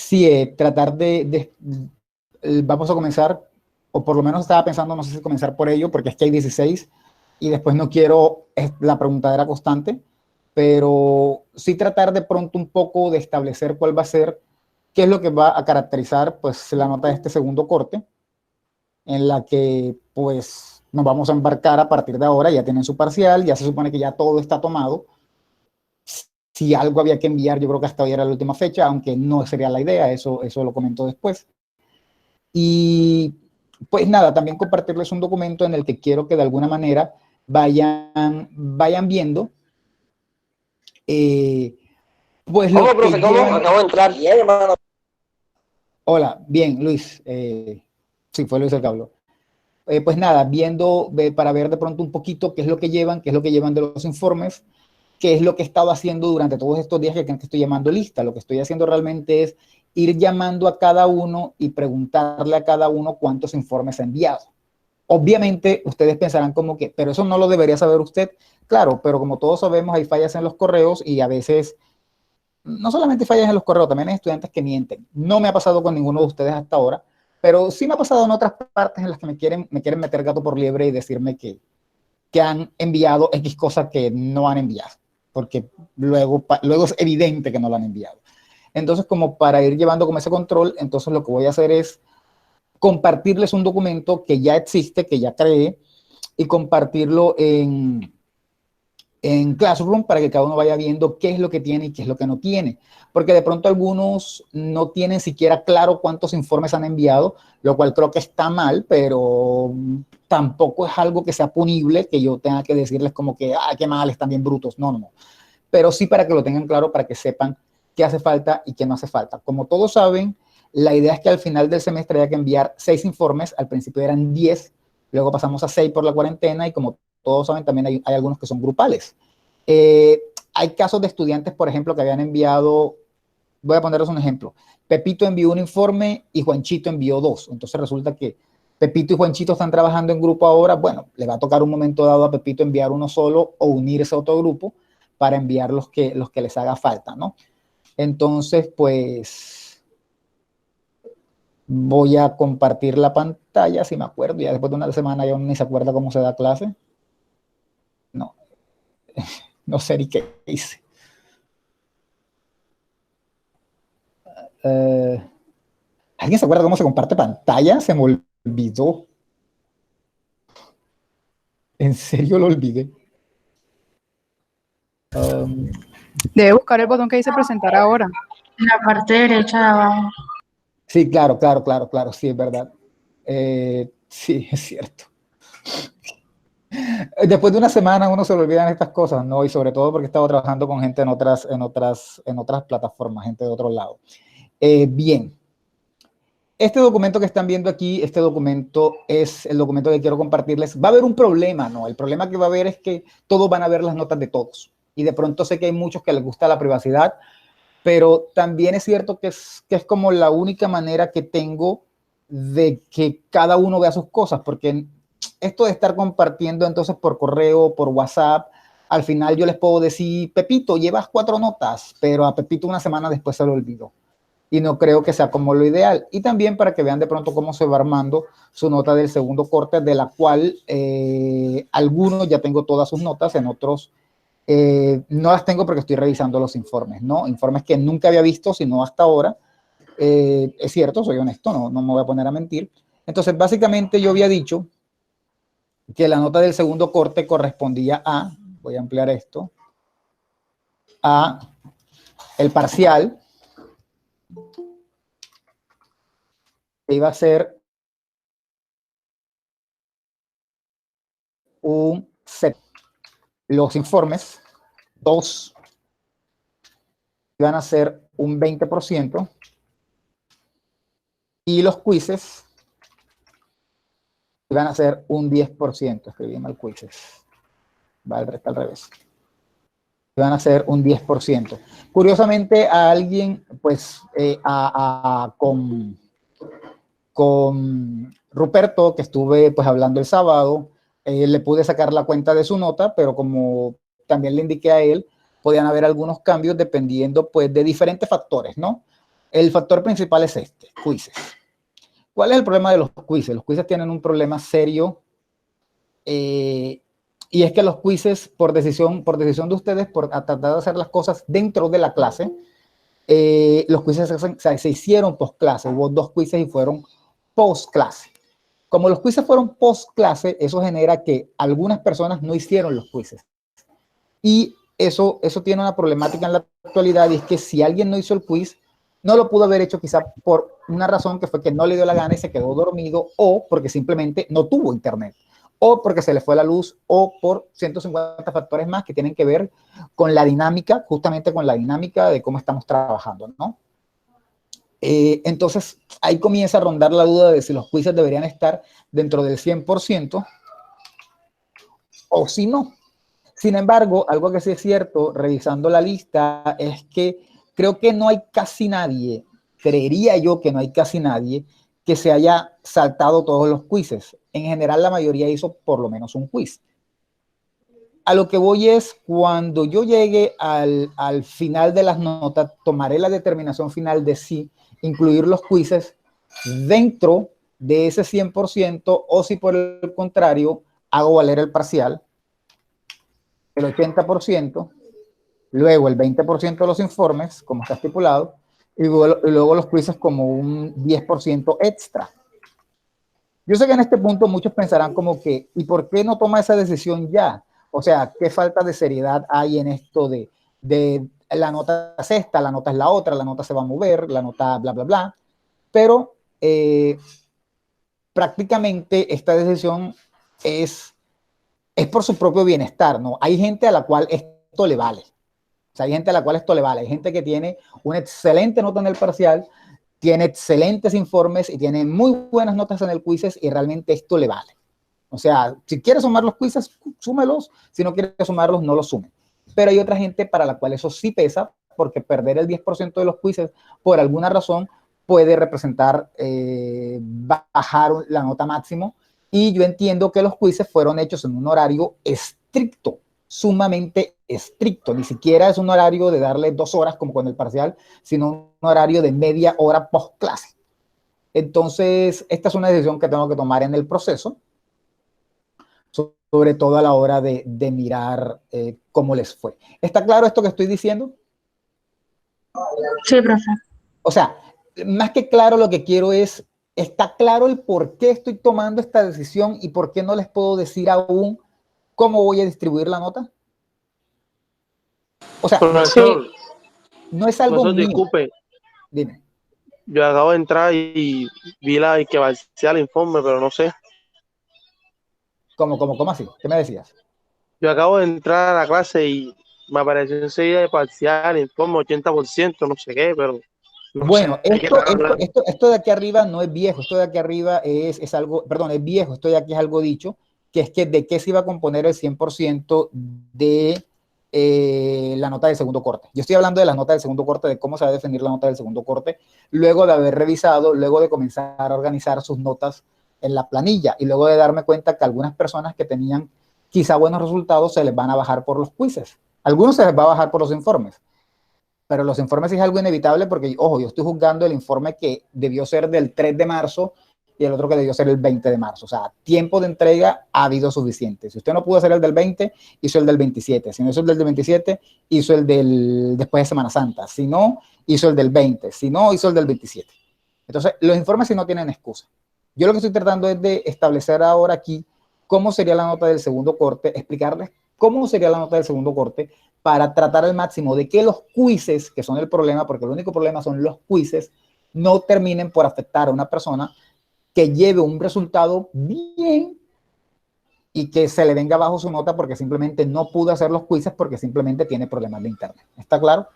Sí, tratar vamos a comenzar, o por lo menos estaba pensando, no sé si comenzar por ello, porque es que hay 16 y después no quiero la preguntadera constante, pero sí tratar de pronto un poco de establecer cuál va a ser, qué es lo que va a caracterizar pues la nota de este segundo corte, en la que pues nos vamos a embarcar a partir de ahora, ya tienen su parcial, ya se supone que ya todo está tomado. Si algo había que enviar, yo creo que hasta hoy era la última fecha, aunque no sería la idea, eso lo comento después. Y pues nada, también compartirles un documento en el que quiero que de alguna manera vayan viendo eh, pues ¿Cómo, lo profe? que ¿Cómo? llevan. Acabo de entrar. Bien, hermano. Hola, bien, Luis. Sí, fue Luis el que habló. Pues nada, viendo para ver de pronto un poquito qué es lo que llevan, qué es lo que llevan de los informes, qué es lo que he estado haciendo durante todos estos días que estoy llamando lista. Lo que estoy haciendo realmente es ir llamando a cada uno y preguntarle a cada uno cuántos informes ha enviado. Obviamente ustedes pensarán como que, pero eso no lo debería saber usted. Claro, pero como todos sabemos, hay fallas en los correos y a veces, no solamente fallas en los correos, también hay estudiantes que mienten. No me ha pasado con ninguno de ustedes hasta ahora, pero sí me ha pasado en otras partes en las que me quieren meter gato por liebre y decirme que han enviado X cosas que no han enviado, porque luego es evidente que no lo han enviado. Entonces, como para ir llevando como ese control, entonces lo que voy a hacer es compartirles un documento que ya existe, que ya creé, y compartirlo en Classroom para que cada uno vaya viendo qué es lo que tiene y qué es lo que no tiene. Porque de pronto algunos no tienen siquiera claro cuántos informes han enviado, lo cual creo que está mal, pero tampoco es algo que sea punible, que yo tenga que decirles como que, ah, qué mal, están bien brutos. No, no, no. Pero sí para que lo tengan claro, para que sepan qué hace falta y qué no hace falta. Como todos saben, la idea es que al final del semestre haya que enviar 6 informes, al principio eran 10, luego pasamos a 6 por la cuarentena y como todos saben, también hay algunos que son grupales. Hay casos de estudiantes, por ejemplo, que habían enviado, voy a ponerles un ejemplo, Pepito envió un informe y Juanchito envió 2, entonces resulta que Pepito y Juanchito están trabajando en grupo ahora, bueno, le va a tocar un momento dado a Pepito enviar uno solo o unirse a otro grupo para enviar los que les haga falta, ¿no? Entonces, pues voy a compartir la pantalla, si me acuerdo, ya después de una semana ya ni se acuerda cómo se da clase. No, no sé ni qué hice. Uh, ¿Alguien se acuerda cómo se comparte pantalla? Se me olvidó. En serio lo olvidé. Debe buscar el botón que dice presentar ahora. En la parte derecha de abajo. Sí, claro, claro, claro, claro, sí, es verdad. Sí, es cierto. Después de una semana uno se le olvidan estas cosas, ¿no? Y sobre todo porque he estado trabajando con gente en otras plataformas, gente de otro lado. Bien. Este documento que están viendo aquí, este documento es el documento que quiero compartirles. Va a haber un problema, ¿no? El problema que va a haber es que todos van a ver las notas de todos. Y de pronto sé que hay muchos que les gusta la privacidad, pero también es cierto que es como la única manera que tengo de que cada uno vea sus cosas, porque esto de estar compartiendo entonces por correo, por WhatsApp, al final yo les puedo decir, Pepito, llevas 4 notas, pero a Pepito una semana después se lo olvidó. Y no creo que sea como lo ideal. Y también para que vean de pronto cómo se va armando su nota del segundo corte, de la cual algunos ya tengo todas sus notas, en otros no las tengo porque estoy revisando los informes, ¿no? Informes que nunca había visto, sino hasta ahora. Es cierto, soy honesto, no me voy a poner a mentir. Entonces, básicamente yo había dicho que la nota del segundo corte correspondía a, voy a ampliar esto, a el parcial, que iba a ser un set. Los informes, 2, iban a ser un 20% y los quizzes iban a ser un 10%. Escribí mal quizzes. Vale, está al revés. Iban a ser un 10%. Curiosamente, a alguien, pues, con Ruperto, que estuve pues hablando el sábado, le pude sacar la cuenta de su nota, pero como también le indiqué a él, podían haber algunos cambios dependiendo pues de diferentes factores, ¿no? El factor principal es este, quizzes. ¿Cuál es el problema de los quizzes? Los quizzes tienen un problema serio y es que los quizzes, por decisión de ustedes, por tratar de hacer las cosas dentro de la clase, los quizzes se hicieron post-clase. Hubo 2 quizzes y fueron post-clase. Como los quizzes fueron post-clase, eso genera que algunas personas no hicieron los quizzes. Y eso tiene una problemática en la actualidad, y es que si alguien no hizo el quiz, no lo pudo haber hecho quizá por una razón que fue que no le dio la gana y se quedó dormido, o porque simplemente no tuvo internet, o porque se le fue la luz, o por 150 factores más que tienen que ver con la dinámica, justamente con la dinámica de cómo estamos trabajando, ¿no? Entonces, ahí comienza a rondar la duda de si los quizzes deberían estar dentro del 100% o si no. Sin embargo, algo que sí es cierto, revisando la lista, es que creo que no hay casi nadie, creería yo que no hay casi nadie que se haya saltado todos los quizzes. En general, la mayoría hizo por lo menos un quiz. A lo que voy es, cuando yo llegue al final de las notas, tomaré la determinación final de si incluir los quizzes dentro de ese 100% o si por el contrario hago valer el parcial, el 80%, luego el 20% de los informes, como está estipulado, y luego los quizzes como un 10% extra. Yo sé que en este punto muchos pensarán como que, ¿y por qué no toma esa decisión ya? O sea, ¿qué falta de seriedad hay en esto de la nota es esta, la nota es la otra, la nota se va a mover, la nota bla, bla, bla? Pero prácticamente esta decisión es por su propio bienestar, ¿no? Hay gente a la cual esto le vale. O sea, hay gente a la cual esto le vale. Hay gente que tiene una excelente nota en el parcial, tiene excelentes informes y tiene muy buenas notas en el quizzes y realmente esto le vale. O sea, si quieres sumar los quizzes, súmelos. Si no quieres sumarlos, no los sume. Pero hay otra gente para la cual eso sí pesa, porque perder el 10% de los quizzes por alguna razón puede representar bajar la nota máximo. Y yo entiendo que los quizzes fueron hechos en un horario estricto, sumamente estricto. Ni siquiera es un horario de darle 2 horas como con el parcial, sino un horario de media hora post clase. Entonces, esta es una decisión que tengo que tomar en el proceso, sobre todo a la hora de mirar cómo les fue. ¿Está claro esto que estoy diciendo? Sí, profe. O sea, más que claro, lo que quiero es, ¿está claro el por qué estoy tomando esta decisión y por qué no les puedo decir aún cómo voy a distribuir la nota? O sea, Profesor, no es algo profesor, mío. disculpe, Dime. yo acabo de entrar y vi la que va a ser el informe, pero no sé. ¿Cómo así? ¿Qué me decías? Yo acabo de entrar a la clase y me apareció enseguida de parcial, informe 80%, no sé qué, pero no Bueno, sé de qué están hablando. esto de aquí arriba no es viejo, esto de aquí arriba es algo, perdón, es viejo, esto de aquí es algo dicho, que es que de qué se iba a componer el 100% de la nota del segundo corte. Yo estoy hablando de la nota del segundo corte, de cómo se va a definir la nota del segundo corte, luego de haber revisado, luego de comenzar a organizar sus notas en la planilla y luego de darme cuenta que algunas personas que tenían quizá buenos resultados se les van a bajar por los quizzes. Algunos se les va a bajar por los informes. Pero los informes es algo inevitable porque, ojo, yo estoy juzgando el informe que debió ser del 3 de marzo y el otro que debió ser el 20 de marzo. O sea, tiempo de entrega ha habido suficiente. Si usted no pudo hacer el del 20, hizo el del 27. Si no hizo el del 27, hizo el del después de Semana Santa. Si no, hizo el del 20. Si no, hizo el del 27. Entonces, los informes sí no tienen excusa. Yo lo que estoy tratando es de establecer ahora aquí cómo sería la nota del segundo corte, explicarles cómo sería la nota del segundo corte, para tratar al máximo de que los quizzes, que son el problema, porque el único problema son los quizzes, no terminen por afectar a una persona que lleve un resultado bien y que se le venga bajo su nota porque simplemente no pudo hacer los quizzes porque simplemente tiene problemas de internet. ¿Está claro?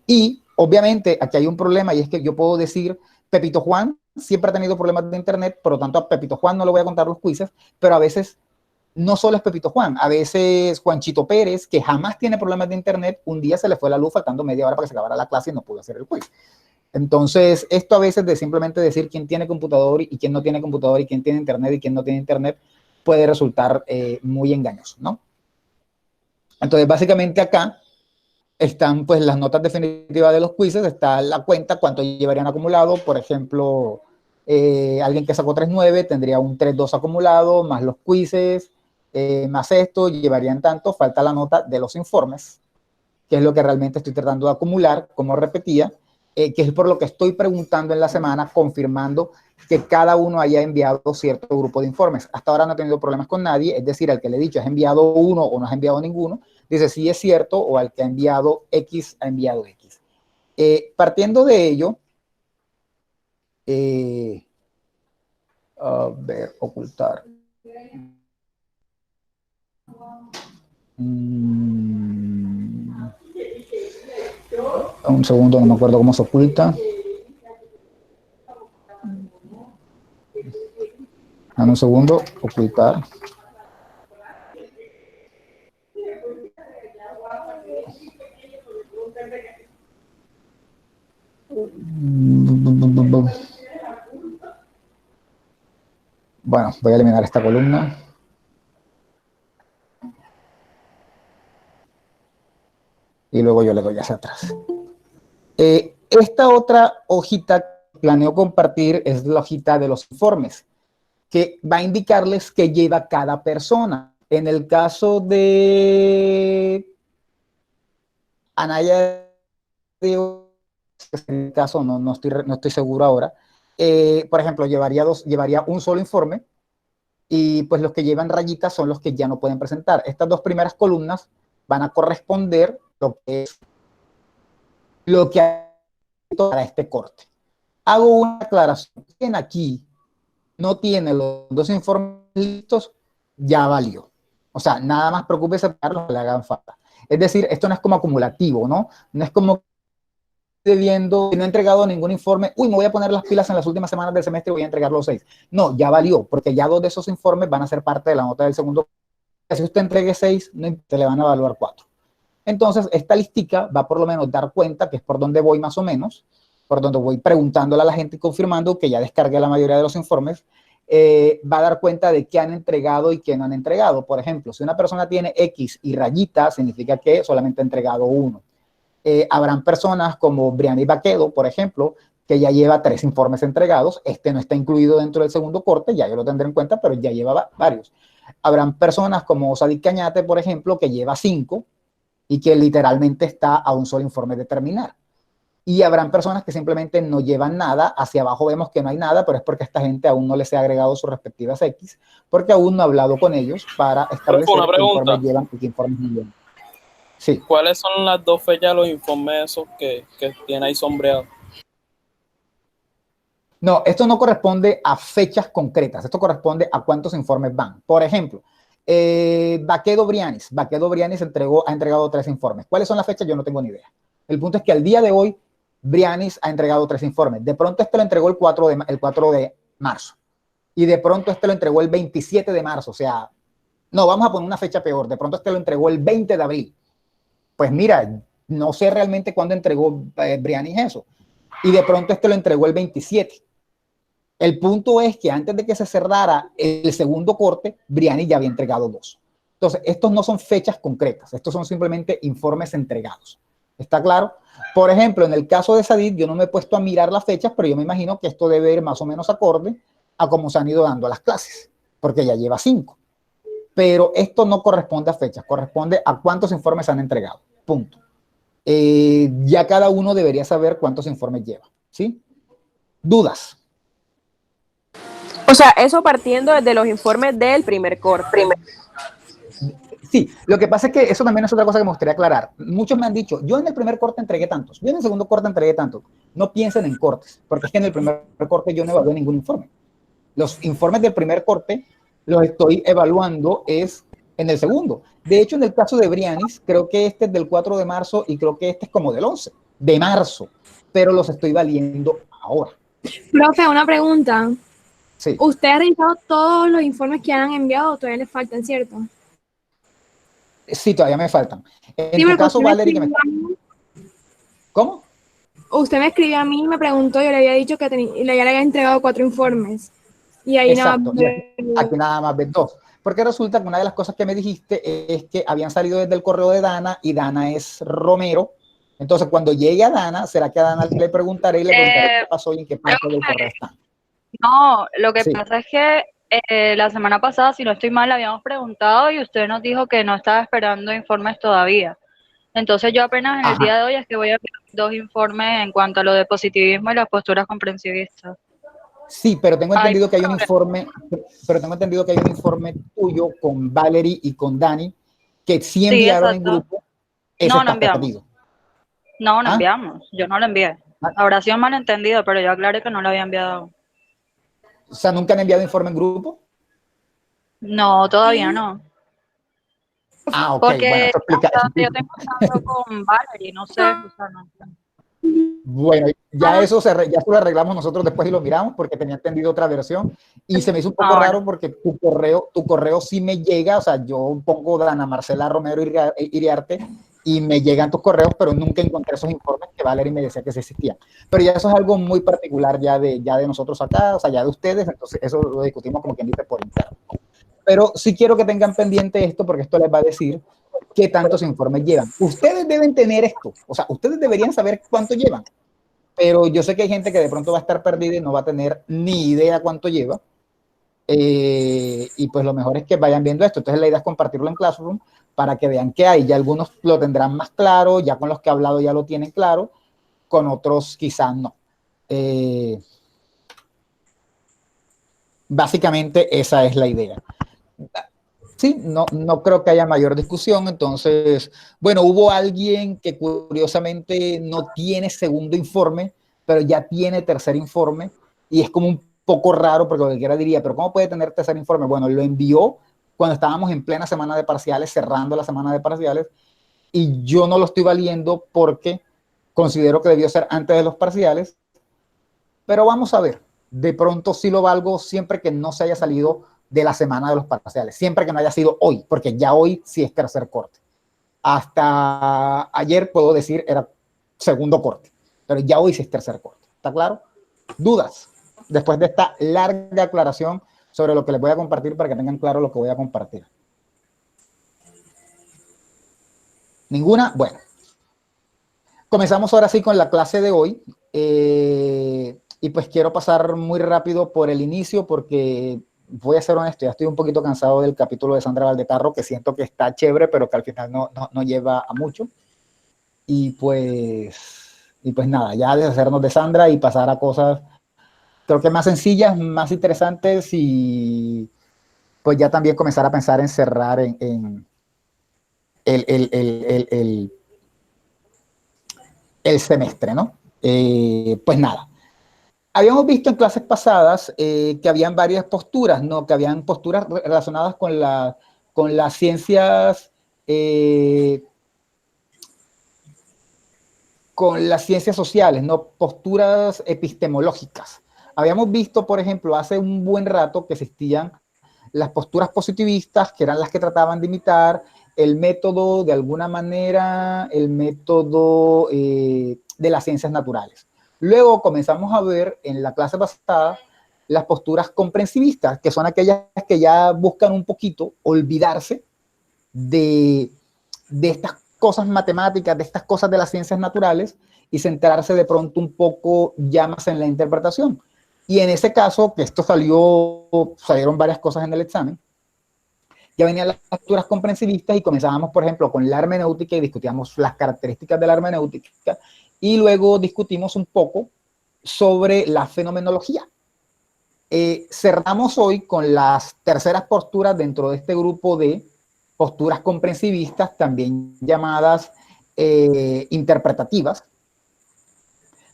Y obviamente aquí hay un problema y es que yo puedo decir, Pepito Juan siempre ha tenido problemas de internet, por lo tanto a Pepito Juan no le voy a contar los quizzes, pero a veces no solo es Pepito Juan, a veces Juanchito Pérez, que jamás tiene problemas de internet, un día se le fue la luz faltando media hora para que se acabara la clase y no pudo hacer el quiz. Entonces, esto a veces de simplemente decir quién tiene computador y quién no tiene computador y quién tiene internet y quién no tiene internet puede resultar muy engañoso, ¿no? Entonces, básicamente acá, están pues las notas definitivas de los quizzes, está la cuenta, cuánto llevarían acumulado. Por ejemplo, alguien que sacó 3.9 tendría un 3.2 acumulado, más los quizzes, más esto, llevarían tanto. Falta la nota de los informes, que es lo que realmente estoy tratando de acumular, como repetía, que es por lo que estoy preguntando en la semana, confirmando que cada uno haya enviado cierto grupo de informes. Hasta ahora no he tenido problemas con nadie, es decir, al que le he dicho, ¿has enviado uno o no has enviado ninguno? Dice, sí es cierto, o al que ha enviado X, ha enviado X. Partiendo de ello, a ver, ocultar. Un segundo, no me acuerdo cómo se oculta. Dame un segundo, ocultar. Bueno, voy a eliminar esta columna. Y luego yo le doy hacia atrás. Esta otra hojita que planeo compartir es la hojita de los informes, que va a indicarles qué lleva cada persona. En el caso de Anaya, en el caso no estoy seguro ahora, por ejemplo, llevaría un solo informe, y pues los que llevan rayitas son los que ya no pueden presentar. Estas dos primeras columnas van a corresponder lo que hay para este corte. Hago una aclaración. Quien aquí no tiene los dos informes listos, ya valió. O sea, nada más preocúpese para los que le hagan falta. Es decir, esto no es como acumulativo, ¿no? No es como debiendo, no he entregado ningún informe, uy, me voy a poner las pilas en las últimas semanas del semestre y voy a entregar los 6. No, ya valió, porque ya 2 de esos informes van a ser parte de la nota del segundo. Si usted entregue 6, no, te le van a evaluar 4. Entonces, esta listica va por lo menos dar cuenta, que es por donde voy más o menos, por donde voy preguntándole a la gente y confirmando que ya descargué la mayoría de los informes, va a dar cuenta de qué han entregado y qué no han entregado. Por ejemplo, si una persona tiene X y rayita, significa que solamente ha entregado 1. Habrán personas como Briani Baquedo, por ejemplo, que ya lleva 3 informes entregados. Este no está incluido dentro del segundo corte, ya yo lo tendré en cuenta, pero ya lleva varios. Habrán personas como Sadik Cañate, por ejemplo, que lleva 5 y que literalmente está a un solo informe de terminar. Y habrán personas que simplemente no llevan nada. Hacia abajo vemos que no hay nada, pero es porque a esta gente aún no les ha agregado sus respectivas X, porque aún no he hablado con ellos para establecer qué informes llevan y qué informes no llevan. Sí. ¿Cuáles son las 2 fechas de los informes esos que tiene ahí sombreado? No, esto no corresponde a fechas concretas, esto corresponde a cuántos informes van. Por ejemplo, Baquedo Brianis ha entregado 3 informes. ¿Cuáles son las fechas? Yo no tengo ni idea. El punto es que al día de hoy, Brianis ha entregado 3 informes. De pronto este lo entregó el 4 de marzo. Y de pronto este lo entregó el 27 de marzo. O sea, no, vamos a poner una fecha peor. De pronto este lo entregó el 20 de abril. Pues mira, no sé realmente cuándo entregó Brianis eso. Y de pronto este lo entregó el 27. El punto es que antes de que se cerrara el segundo corte, Brianis ya había entregado 2. Entonces, estos no son fechas concretas. Estos son simplemente informes entregados. ¿Está claro? Por ejemplo, en el caso de Sadid, yo no me he puesto a mirar las fechas, pero yo me imagino que esto debe ir más o menos acorde a cómo se han ido dando las clases, porque ya lleva 5. Pero esto no corresponde a fechas, corresponde a cuántos informes han entregado. Punto. Ya cada uno debería saber cuántos informes lleva. ¿Sí? ¿Dudas? O sea, eso partiendo desde los informes del primer corte. Sí, lo que pasa es que eso también es otra cosa que me gustaría aclarar. Muchos me han dicho, yo en el primer corte entregué tantos, yo en el segundo corte entregué tantos. No piensen en cortes, porque es que en el primer corte yo no evalué ningún informe. Los informes del primer corte los estoy evaluando es en el segundo. De hecho, en el caso de Brianis, creo que este es del 4 de marzo y creo que este es como del 11 de marzo, pero los estoy valiendo ahora. Profe, una pregunta. Sí. ¿Usted ha revisado todos los informes que han enviado o todavía le faltan, cierto? Sí, todavía me faltan. En Sí, tu caso, Valerie, que me... ¿Cómo? Usted me escribió a mí y me preguntó, yo le había dicho que ya le había entregado 4 informes. Y ahí nada Exacto, más y aquí nada más ves 2. Porque resulta que una de las cosas que me dijiste es que habían salido desde el correo de Dana y Dana es Romero. Entonces, cuando llegue a Dana, ¿será que a Dana le preguntaré qué pasó y en qué parte del correo está? No, lo que Sí. pasa es que la semana pasada, si no estoy mal, le habíamos preguntado y usted nos dijo que no estaba esperando informes todavía. Entonces yo apenas en el Ajá. día de hoy es que voy a enviar 2 informes en cuanto a lo de positivismo y las posturas comprensivistas. Sí, pero tengo Hay entendido que hay un problema. informe, tuyo con Valerie y con Dani que sí Sí, enviaron en exacto. grupo. Ese No, no está enviamos. perdido. No, no ¿Ah? enviamos. Yo no lo envié. Ah, Habrá sido malentendido, pero yo aclaré que no lo había enviado. o sea, ¿nunca han enviado informe en grupo? No, todavía no. Ah, ok, bueno, Porque eso explica. hasta donde yo tengo contacto con Valerie, no sé, o sea, no. Bueno, ya eso ya lo arreglamos nosotros después y lo miramos porque tenía entendido otra versión y se me hizo un poco Ah, bueno. raro porque tu correo sí me llega, o sea, yo pongo Dana Marcela Romero Iriarte y me llegan tus correos, pero nunca encontré esos informes que Valerie me decía que sí existían. Pero ya eso es algo muy particular ya de nosotros acá, o sea, ya de ustedes, entonces eso lo discutimos como quien dice por interno. Pero sí quiero que tengan pendiente esto porque esto les va a decir qué tantos informes llevan. Ustedes deben tener esto, o sea, ustedes deberían saber cuánto llevan, pero yo sé que hay gente que de pronto va a estar perdida y no va a tener ni idea cuánto lleva, y pues lo mejor es que vayan viendo esto. Entonces la idea es compartirlo en Classroom para que vean qué hay. Ya algunos lo tendrán más claro, ya con los que he hablado ya lo tienen claro, con otros quizás no. Básicamente esa es la idea. Sí, no creo que haya mayor discusión. Entonces, bueno, hubo alguien que curiosamente no tiene segundo informe, pero ya tiene tercer informe, y es como un poco raro porque cualquiera diría, pero ¿cómo puede tener tercer informe? Bueno, lo envió cuando estábamos en plena semana de parciales, cerrando la semana de parciales, y yo no lo estoy valiendo porque considero que debió ser antes de los parciales, pero vamos a ver, de pronto sí lo valgo siempre que no se haya salido de la semana de los parciales, siempre que no haya sido hoy, porque ya hoy sí es tercer corte. Hasta ayer puedo decir era segundo corte, pero ya hoy sí es tercer corte. ¿Está claro? ¿Dudas? Después de esta larga aclaración sobre lo que les voy a compartir para que tengan claro lo que voy a compartir. ¿Ninguna? Bueno. Comenzamos ahora sí con la clase de hoy. Y pues quiero pasar muy rápido por el inicio porque voy a ser honesto, ya estoy un poquito cansado del capítulo de Sandra Valdecarro, que siento que está chévere, pero que al final no lleva a mucho. Y pues nada, ya deshacernos de Sandra y pasar a cosas, creo que más sencillas, más interesantes, y pues ya también comenzar a pensar en cerrar en el semestre, ¿no? Pues nada. Habíamos visto en clases pasadas que habían varias posturas, ¿no? Que habían posturas relacionadas con las ciencias, sociales, ¿no? Posturas epistemológicas. Habíamos visto, por ejemplo, hace un buen rato que existían las posturas positivistas, que eran las que trataban de imitar el método, de alguna manera, el método de las ciencias naturales. Luego comenzamos a ver en la clase pasada las posturas comprensivistas, que son aquellas que ya buscan un poquito olvidarse de estas cosas matemáticas, de estas cosas de las ciencias naturales, y centrarse de pronto un poco ya más en la interpretación. Y en ese caso, que esto salieron varias cosas en el examen, ya venían las posturas comprensivistas y comenzábamos, por ejemplo, con la hermenéutica y discutíamos las características de la hermenéutica, y luego discutimos un poco sobre la fenomenología. Cerramos hoy con las terceras posturas dentro de este grupo de posturas comprensivistas, también llamadas interpretativas.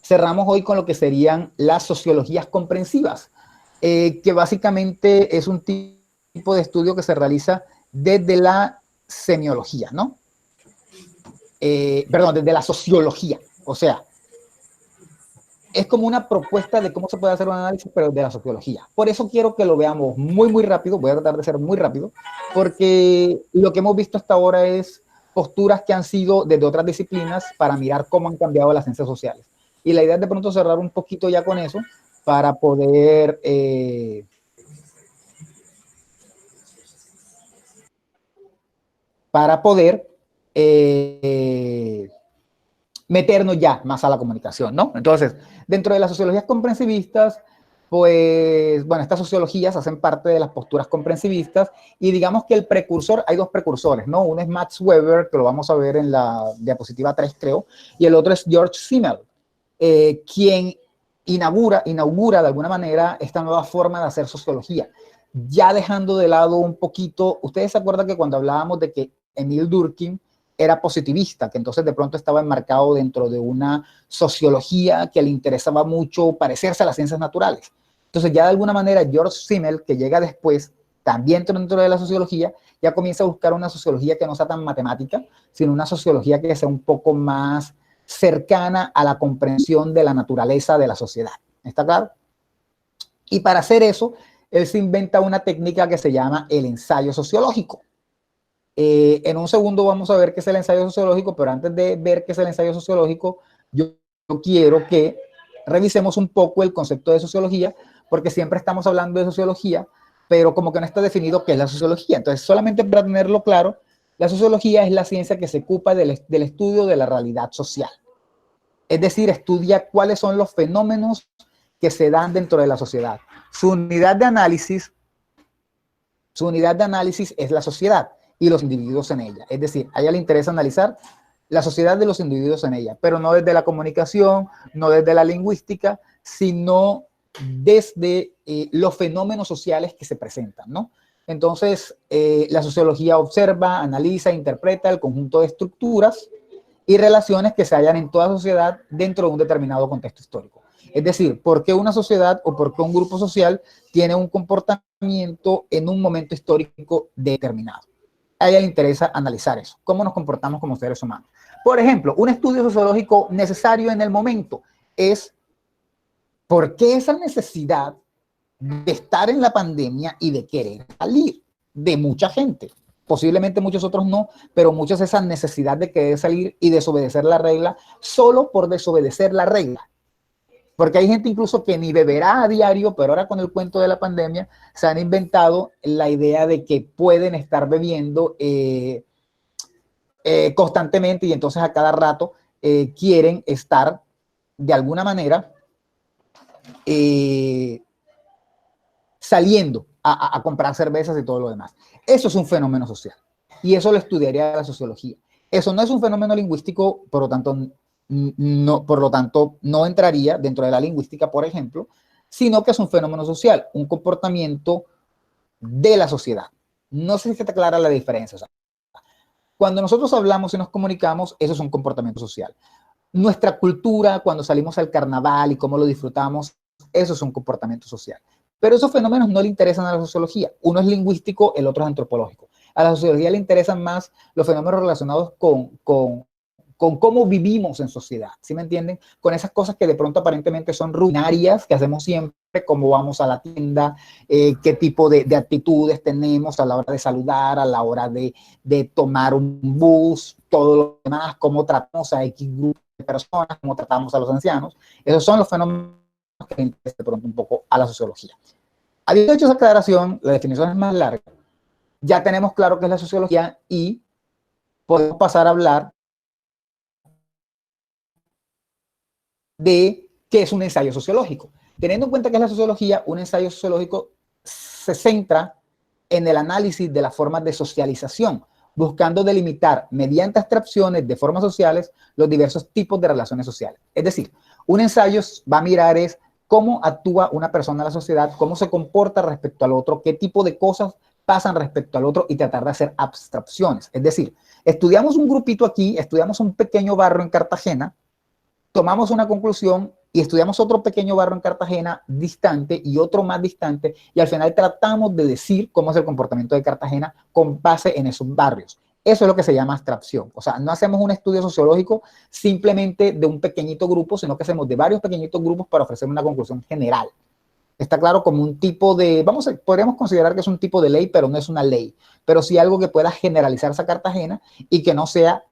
Cerramos hoy con lo que serían las sociologías comprensivas, que básicamente es un tipo de estudio que se realiza desde la semiología, ¿no? Perdón, desde la sociología. O sea, es como una propuesta de cómo se puede hacer un análisis, pero de la sociología. Por eso quiero que lo veamos muy rápido. Voy a tratar de ser muy rápido, porque lo que hemos visto hasta ahora es posturas que han sido desde otras disciplinas para mirar cómo han cambiado las ciencias sociales. Y la idea es de pronto cerrar un poquito ya con eso para poder para poder meternos ya más a la comunicación, ¿no? Entonces, dentro de las sociologías comprensivistas, pues, bueno, estas sociologías hacen parte de las posturas comprensivistas y digamos que el precursor, hay dos precursores, ¿no? Uno es Max Weber, que lo vamos a ver en la diapositiva 3, creo, y el otro es George Simmel, quien inaugura de alguna manera esta nueva forma de hacer sociología, ya dejando de lado un poquito, ustedes se acuerdan que cuando hablábamos de que Emil Durkheim era positivista, que entonces de pronto estaba enmarcado dentro de una sociología que le interesaba mucho parecerse a las ciencias naturales. Entonces ya de alguna manera George Simmel, que llega después, también dentro de la sociología, ya comienza a buscar una sociología que no sea tan matemática, sino una sociología que sea un poco más cercana a la comprensión de la naturaleza de la sociedad. ¿Está claro? Y para hacer eso, él se inventa una técnica que se llama el ensayo sociológico. En un segundo vamos a ver qué es el ensayo sociológico, pero antes de ver qué es el ensayo sociológico, yo quiero que revisemos un poco el concepto de sociología, porque siempre estamos hablando de sociología, pero como que no está definido qué es la sociología. Entonces, solamente para tenerlo claro, la sociología es la ciencia que se ocupa del estudio de la realidad social. Es decir, estudia cuáles son los fenómenos que se dan dentro de la sociedad. Su unidad de análisis es la sociedad y los individuos en ella. Es decir, a ella le interesa analizar la sociedad de los individuos en ella, pero no desde la comunicación, no desde la lingüística, sino desde los fenómenos sociales que se presentan, ¿no? Entonces, la sociología observa, analiza, interpreta el conjunto de estructuras y relaciones que se hallan en toda sociedad dentro de un determinado contexto histórico. Es decir, por qué una sociedad o por qué un grupo social tiene un comportamiento en un momento histórico determinado. A ella le interesa analizar eso, cómo nos comportamos como seres humanos. Por ejemplo, un estudio sociológico necesario en el momento es por qué esa necesidad de estar en la pandemia y de querer salir de mucha gente. Posiblemente muchos otros no, pero muchos esa necesidad de querer salir y desobedecer la regla solo por desobedecer la regla. Porque hay gente incluso que ni beberá a diario, pero ahora con el cuento de la pandemia se han inventado la idea de que pueden estar bebiendo constantemente y entonces a cada rato quieren estar de alguna manera saliendo a comprar cervezas y todo lo demás. Eso es un fenómeno social y eso lo estudiaría la sociología. Eso no es un fenómeno lingüístico, por lo tanto no entraría dentro de la lingüística, por ejemplo, sino que es un fenómeno social, un comportamiento de la sociedad. No sé si se te aclara la diferencia. O sea, cuando nosotros hablamos y nos comunicamos, eso es un comportamiento social. Nuestra cultura, cuando salimos al carnaval y cómo lo disfrutamos, eso es un comportamiento social. Pero esos fenómenos no le interesan a la sociología. Uno es lingüístico, el otro es antropológico. A la sociología le interesan más los fenómenos relacionados con cómo vivimos en sociedad, ¿sí me entienden? Con esas cosas que de pronto aparentemente son rutinarias, que hacemos siempre, cómo vamos a la tienda, qué tipo de actitudes tenemos a la hora de saludar, a la hora de tomar un bus, todo lo demás, cómo tratamos a X grupo de personas, cómo tratamos a los ancianos. Esos son los fenómenos que le interesan de pronto un poco a la sociología. Habiendo hecho esa aclaración, la definición es más larga, ya tenemos claro qué es la sociología y podemos pasar a hablar de qué es un ensayo sociológico. Teniendo en cuenta que es la sociología, un ensayo sociológico se centra en el análisis de las formas de socialización, buscando delimitar mediante abstracciones de formas sociales los diversos tipos de relaciones sociales. Es decir, un ensayo va a mirar es cómo actúa una persona en la sociedad, cómo se comporta respecto al otro, qué tipo de cosas pasan respecto al otro y tratar de hacer abstracciones. Es decir, estudiamos un grupito aquí, estudiamos un pequeño barrio en Cartagena, tomamos una conclusión y estudiamos otro pequeño barrio en Cartagena distante y otro más distante y al final tratamos de decir cómo es el comportamiento de Cartagena con base en esos barrios. Eso es lo que se llama abstracción. O sea, no hacemos un estudio sociológico simplemente de un pequeñito grupo, sino que hacemos de varios pequeñitos grupos para ofrecer una conclusión general. Está claro, como un tipo de, podríamos considerar que es un tipo de ley, pero no es una ley, pero sí algo que pueda generalizarse a Cartagena y que no sea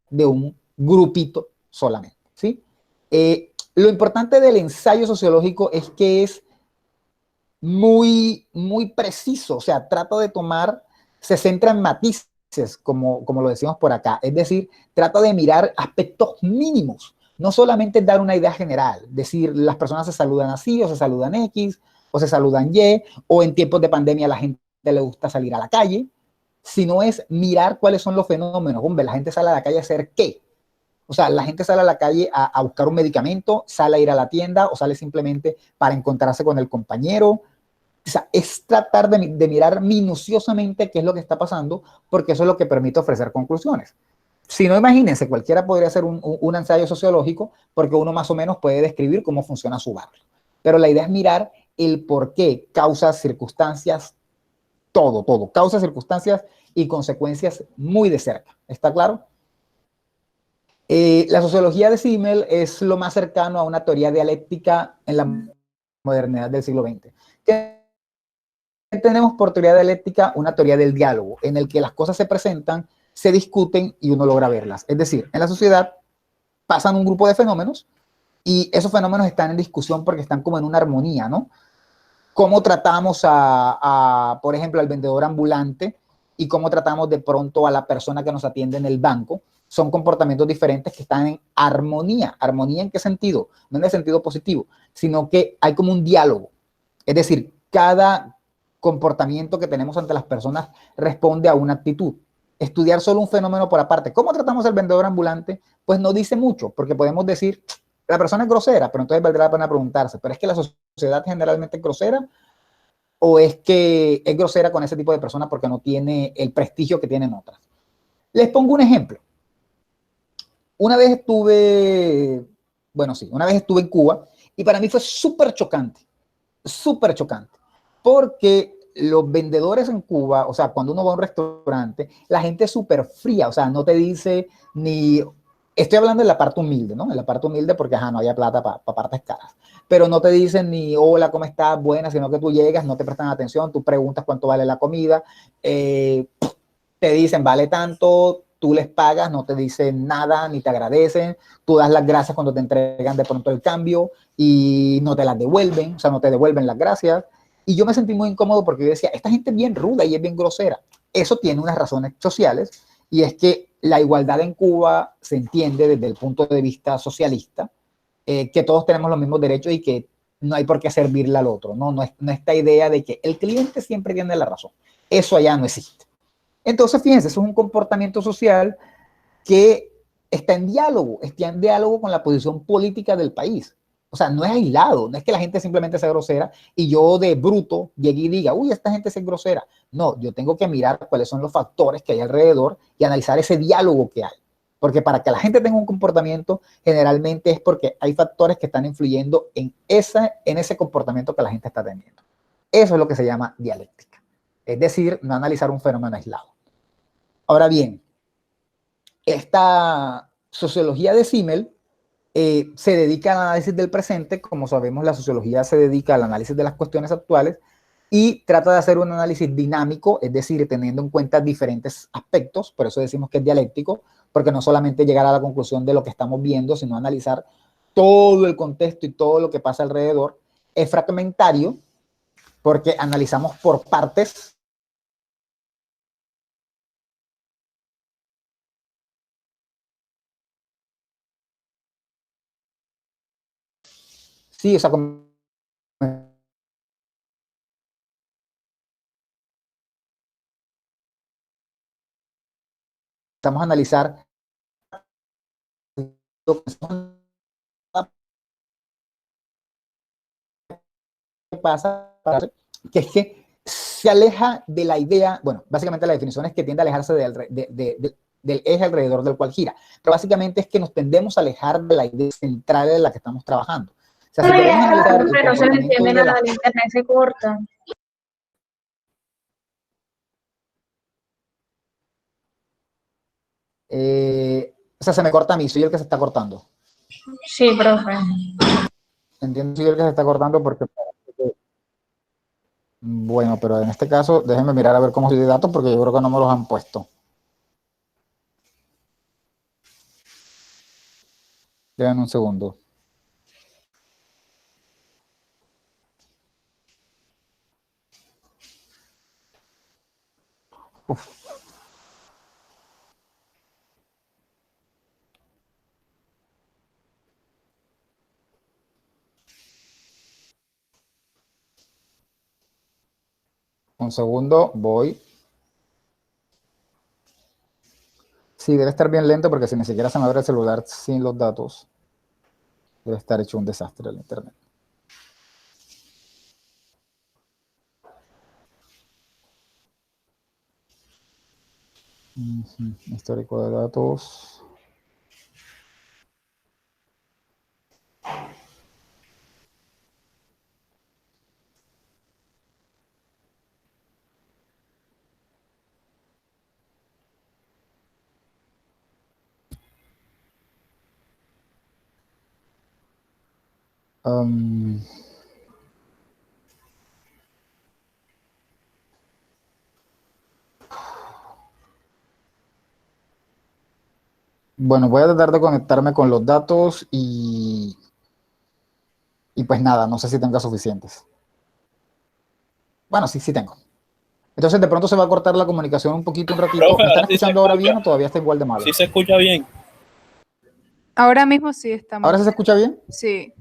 de un grupito solamente, ¿sí? Lo importante del ensayo sociológico es que es muy preciso, o sea, trata de tomar, se centra en matices, como lo decimos por acá. Es decir, trata de mirar aspectos mínimos, no solamente dar una idea general, decir las personas se saludan así o se saludan X o se saludan Y, o en tiempos de pandemia a la gente le gusta salir a la calle, sino es mirar cuáles son los fenómenos. Hombre, la gente sale a la calle a hacer ¿qué? O sea, la gente sale a la calle a buscar un medicamento, sale a ir a la tienda o sale simplemente para encontrarse con el compañero. O sea, es tratar de mirar minuciosamente qué es lo que está pasando, porque eso es lo que permite ofrecer conclusiones. Si no, imagínense, cualquiera podría hacer un ensayo sociológico, porque uno más o menos puede describir cómo funciona su barrio. Pero la idea es mirar el por qué, causas, circunstancias, todo, causas, circunstancias y consecuencias muy de cerca. ¿Está claro? La sociología de Simmel es lo más cercano a una teoría dialéctica en la modernidad del siglo XX. ¿Qué tenemos por teoría dialéctica? Una teoría del diálogo, en el que las cosas se presentan, se discuten y uno logra verlas. Es decir, en la sociedad pasan un grupo de fenómenos y esos fenómenos están en discusión porque están como en una armonía, ¿no? Cómo tratamos por ejemplo, al vendedor ambulante y cómo tratamos de pronto a la persona que nos atiende en el banco. Son comportamientos diferentes que están en armonía. ¿Armonía en qué sentido? No en el sentido positivo, sino que hay como un diálogo. Es decir, cada comportamiento que tenemos ante las personas responde a una actitud. Estudiar solo un fenómeno por aparte. ¿Cómo tratamos al vendedor ambulante? Pues no dice mucho, porque podemos decir, la persona es grosera, pero entonces valdrá la pena preguntarse, ¿pero es que la sociedad generalmente es grosera? ¿O es que es grosera con ese tipo de personas porque no tiene el prestigio que tienen otras? Les pongo un ejemplo. Una vez estuve en Cuba y para mí fue súper chocante, porque los vendedores en Cuba, o sea, cuando uno va a un restaurante, la gente es súper fría, o sea, no te dice ni, estoy hablando en la parte humilde, ¿no? En la parte humilde porque, no había plata para partes caras, pero no te dicen ni, hola, ¿cómo estás? Buena, sino que tú llegas, no te prestan atención, tú preguntas cuánto vale la comida, te dicen, vale tanto, tú les pagas, no te dicen nada, ni te agradecen, tú das las gracias cuando te entregan de pronto el cambio y no te las devuelven, o sea, no te devuelven las gracias. Y yo me sentí muy incómodo porque yo decía, esta gente es bien ruda y es bien grosera. Eso tiene unas razones sociales y es que la igualdad en Cuba se entiende desde el punto de vista socialista, que todos tenemos los mismos derechos y que no hay por qué servirle al otro, ¿no? No es esta idea de que el cliente siempre tiene la razón. Eso allá no existe. Entonces, fíjense, eso es un comportamiento social que está en diálogo con la posición política del país. O sea, no es aislado, no es que la gente simplemente sea grosera y yo de bruto llegue y diga, uy, esta gente es grosera. No, yo tengo que mirar cuáles son los factores que hay alrededor y analizar ese diálogo que hay. Porque para que la gente tenga un comportamiento, generalmente es porque hay factores que están influyendo en ese comportamiento que la gente está teniendo. Eso es lo que se llama dialéctica. Es decir, no analizar un fenómeno aislado. Ahora bien, esta sociología de Simmel se dedica al análisis del presente. Como sabemos, la sociología se dedica al análisis de las cuestiones actuales y trata de hacer un análisis dinámico, es decir, teniendo en cuenta diferentes aspectos. Por eso decimos que es dialéctico, porque no solamente llegar a la conclusión de lo que estamos viendo, sino analizar todo el contexto y todo lo que pasa alrededor. Es fragmentario, porque analizamos por partes. Sí, o sea, estamos a analizar lo que pasa, que es que se aleja de la idea, bueno, básicamente la definición es que tiende a alejarse del eje alrededor del cual gira, pero básicamente es que nos tendemos a alejar de la idea central de la que estamos trabajando. O sea, si queremos analizar el No se le comportamiento entiende de nada, el internet se corta. o sea, se me corta a mí, soy el que se está cortando. Sí, profe. Entiendo, soy el que se está cortando porque... Bueno, pero en este caso, déjenme mirar a ver cómo soy de datos porque yo creo que no me los han puesto. Déjenme un segundo. Uf. Un segundo, voy. Sí, debe estar bien lento porque si ni siquiera se me abre el celular sin los datos, debe estar hecho un desastre el internet. Histórico de datos. Um, bueno, voy a tratar de conectarme con los datos y pues nada, no sé si tenga suficientes. Bueno, sí tengo. Entonces de pronto se va a cortar la comunicación un poquito, un ratito. Profe, ¿Me están ahora sí se escuchando ahora escucha. bien o todavía está igual de malo? Sí se escucha bien. Ahora mismo sí estamos. ¿Ahora sí se escucha bien? Sí.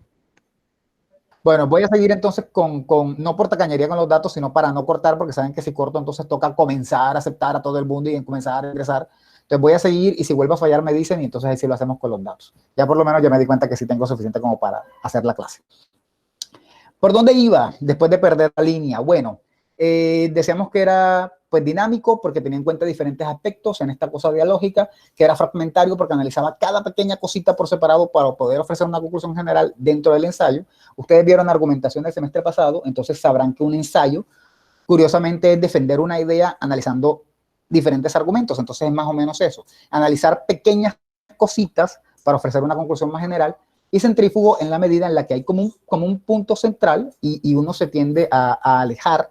Bueno, voy a seguir entonces no por tacañería con los datos, sino para no cortar, porque saben que si corto entonces toca comenzar a aceptar a todo el mundo y comenzar a regresar. Entonces voy a seguir y si vuelve a fallar me dicen y entonces ahí sí lo hacemos con los datos. Ya por lo menos ya me di cuenta que sí tengo suficiente como para hacer la clase. ¿Por dónde iba después de perder la línea? Bueno, decíamos que era pues dinámico porque tenía en cuenta diferentes aspectos en esta cosa dialógica, que era fragmentario porque analizaba cada pequeña cosita por separado para poder ofrecer una conclusión general dentro del ensayo. Ustedes vieron la argumentación del semestre pasado, entonces sabrán que un ensayo, curiosamente, es defender una idea analizando diferentes argumentos. Entonces es más o menos eso, analizar pequeñas cositas para ofrecer una conclusión más general, y centrífugo en la medida en la que hay como un punto central y uno se tiende a alejar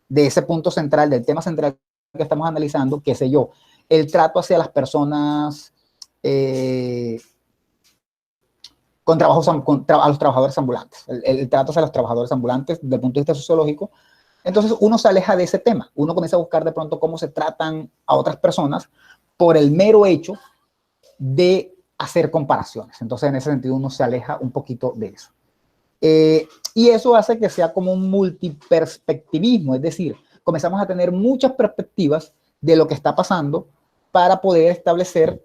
de ese punto central, del tema central que estamos analizando, qué sé yo, el trato hacia las personas con trabajos, a los trabajadores ambulantes, el trato hacia los trabajadores ambulantes desde el punto de vista sociológico. Entonces uno se aleja de ese tema, uno comienza a buscar de pronto cómo se tratan a otras personas por el mero hecho de hacer comparaciones. Entonces en ese sentido uno se aleja un poquito de eso. Y eso hace que sea como un multiperspectivismo, es decir, comenzamos a tener muchas perspectivas de lo que está pasando para poder establecer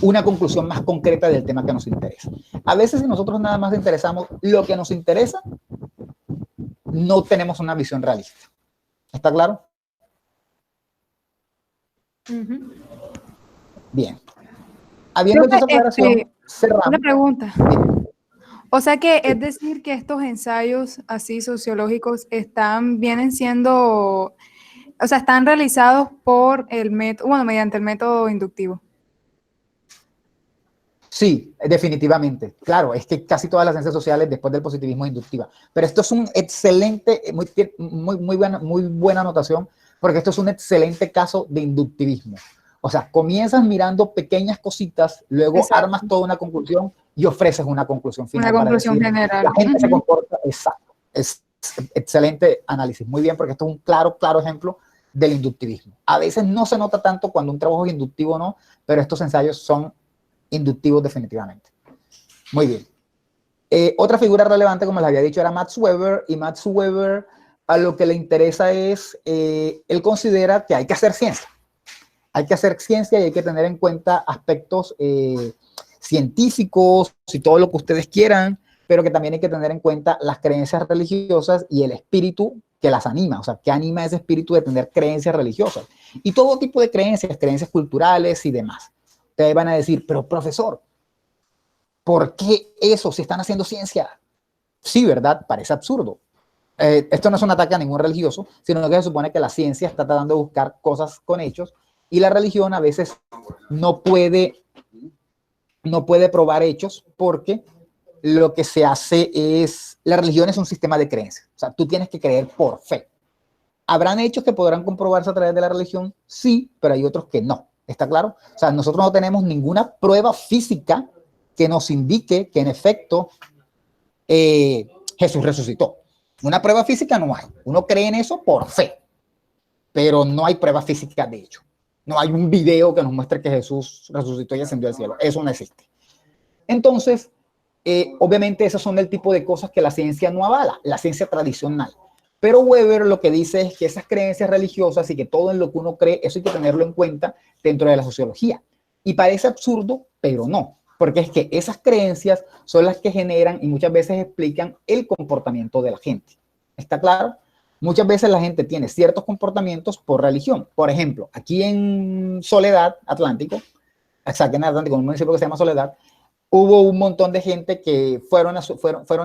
una conclusión más concreta del tema que nos interesa. A veces si nosotros nada más interesamos lo que nos interesa, no tenemos una visión realista. ¿Está claro? Bien. Habiendo hecho esa aclaración, cerramos. Una pregunta. Bien. O sea que es decir que estos ensayos así sociológicos vienen siendo, o sea, están realizados por el método, bueno, mediante el método inductivo. Sí, definitivamente. Claro, es que casi todas las ciencias sociales después del positivismo es inductiva. Pero esto es un excelente, muy buena anotación, porque esto es un excelente caso de inductivismo. O sea, comienzas mirando pequeñas cositas, luego armas toda una conclusión y ofreces una conclusión final. Una conclusión general. La gente se comporta, exacto. Es excelente análisis. Muy bien, porque esto es un claro ejemplo del inductivismo. A veces no se nota tanto cuando un trabajo es inductivo o no, pero estos ensayos son inductivos definitivamente. Muy bien. Otra figura relevante, como les había dicho, era Max Weber, y Max Weber a lo que le interesa es, él considera que hay que hacer ciencia. Hay que hacer ciencia y hay que tener en cuenta aspectos científicos y todo lo que ustedes quieran, pero que también hay que tener en cuenta las creencias religiosas y el espíritu que las anima, o sea, que anima ese espíritu de tener creencias religiosas. Y todo tipo de creencias culturales y demás. Ustedes van a decir, pero profesor, ¿por qué eso si están haciendo ciencia? Sí, ¿verdad? Parece absurdo. Esto no es un ataque a ningún religioso, sino que se supone que la ciencia está tratando de buscar cosas con hechos y la religión a veces no puede probar hechos porque lo que se hace es, la religión es un sistema de creencias. O sea, tú tienes que creer por fe. ¿Habrán hechos que podrán comprobarse a través de la religión? Sí, pero hay otros que no. ¿Está claro? O sea, nosotros no tenemos ninguna prueba física que nos indique que en efecto Jesús resucitó. Una prueba física no hay. Uno cree en eso por fe, pero no hay prueba física de hecho. No hay un video que nos muestre que Jesús resucitó y ascendió al cielo. Eso no existe. Entonces, obviamente esos son el tipo de cosas que la ciencia no avala, la ciencia tradicional. Pero Weber lo que dice es que esas creencias religiosas y que todo en lo que uno cree, eso hay que tenerlo en cuenta dentro de la sociología. Y parece absurdo, pero no, porque es que esas creencias son las que generan y muchas veces explican el comportamiento de la gente. ¿Está claro? Muchas veces la gente tiene ciertos comportamientos por religión. Por ejemplo, aquí en Soledad, Atlántico, en Atlántico, en un municipio que se llama Soledad, hubo un montón de gente que fueron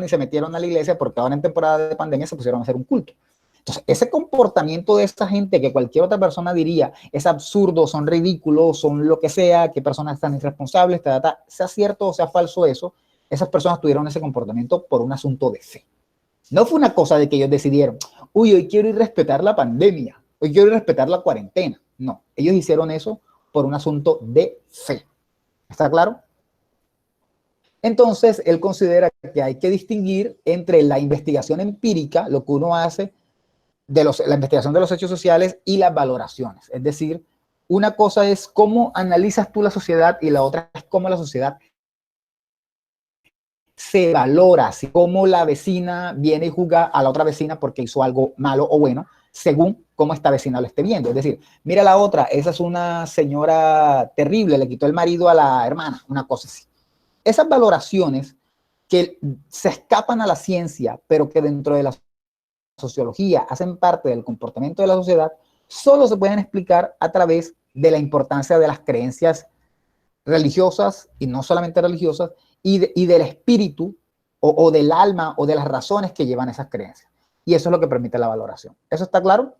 y se metieron a la iglesia porque ahora en temporada de pandemia se pusieron a hacer un culto. Entonces, ese comportamiento de esta gente que cualquier otra persona diría es absurdo, son ridículos, son lo que sea, que personas tan irresponsables, sea cierto o sea falso eso, esas personas tuvieron ese comportamiento por un asunto de fe. No fue una cosa de que ellos decidieron, uy, hoy quiero ir a respetar la pandemia, hoy quiero ir a respetar la cuarentena. No, ellos hicieron eso por un asunto de fe. ¿Está claro? Entonces, él considera que hay que distinguir entre la investigación empírica, lo que uno hace, la investigación de los hechos sociales y las valoraciones. Es decir, una cosa es cómo analizas tú la sociedad y la otra es cómo la sociedad se valora, así como la vecina viene y juzga a la otra vecina porque hizo algo malo o bueno, según cómo esta vecina lo esté viendo. Es decir, mira la otra, esa es una señora terrible, le quitó el marido a la hermana, una cosa así. Esas valoraciones que se escapan a la ciencia, pero que dentro de la sociología hacen parte del comportamiento de la sociedad, solo se pueden explicar a través de la importancia de las creencias religiosas, y no solamente religiosas, y del espíritu o del alma o de las razones que llevan esas creencias. Y eso es lo que permite la valoración. ¿Eso está claro?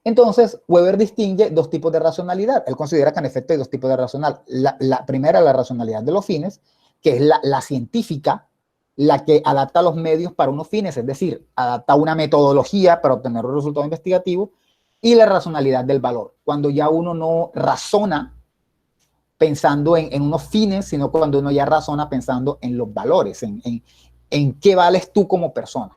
Entonces, Weber distingue dos tipos de racionalidad. Él considera que en efecto hay dos tipos de racional. La primera, la racionalidad de los fines, que es la científica, la que adapta los medios para unos fines, es decir, adapta una metodología para obtener un resultado investigativo, y la racionalidad del valor, cuando ya uno no razona pensando en unos fines, sino cuando uno ya razona pensando en los valores, en qué vales tú como persona.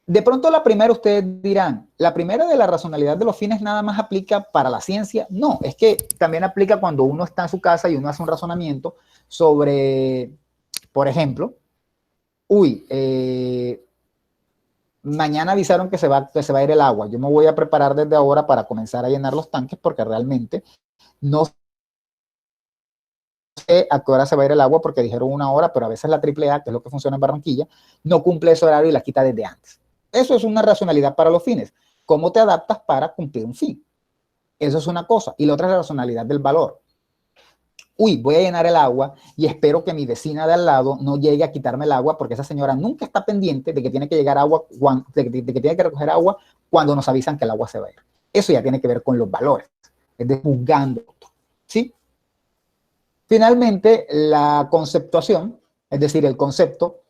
De pronto la primera, ustedes dirán, la primera de la racionalidad de los fines nada más aplica para la ciencia. No, es que también aplica cuando uno está en su casa y uno hace un razonamiento sobre, por ejemplo, mañana avisaron que se va a ir el agua. Yo me voy a preparar desde ahora para comenzar a llenar los tanques porque realmente no sé a qué hora se va a ir el agua porque dijeron una hora, pero a veces la AAA, que es lo que funciona en Barranquilla, no cumple ese horario y la quita desde antes. Eso es una racionalidad para los fines. ¿Cómo te adaptas para cumplir un fin? Eso es una cosa. Y la otra es la racionalidad del valor. Voy a llenar el agua y espero que mi vecina de al lado no llegue a quitarme el agua porque esa señora nunca está pendiente de que tiene que llegar agua, de que tiene que recoger agua cuando nos avisan que el agua se va a ir. Eso ya tiene que ver con los valores, es de juzgando, ¿sí? Finalmente, la conceptuación, es decir, el concepto,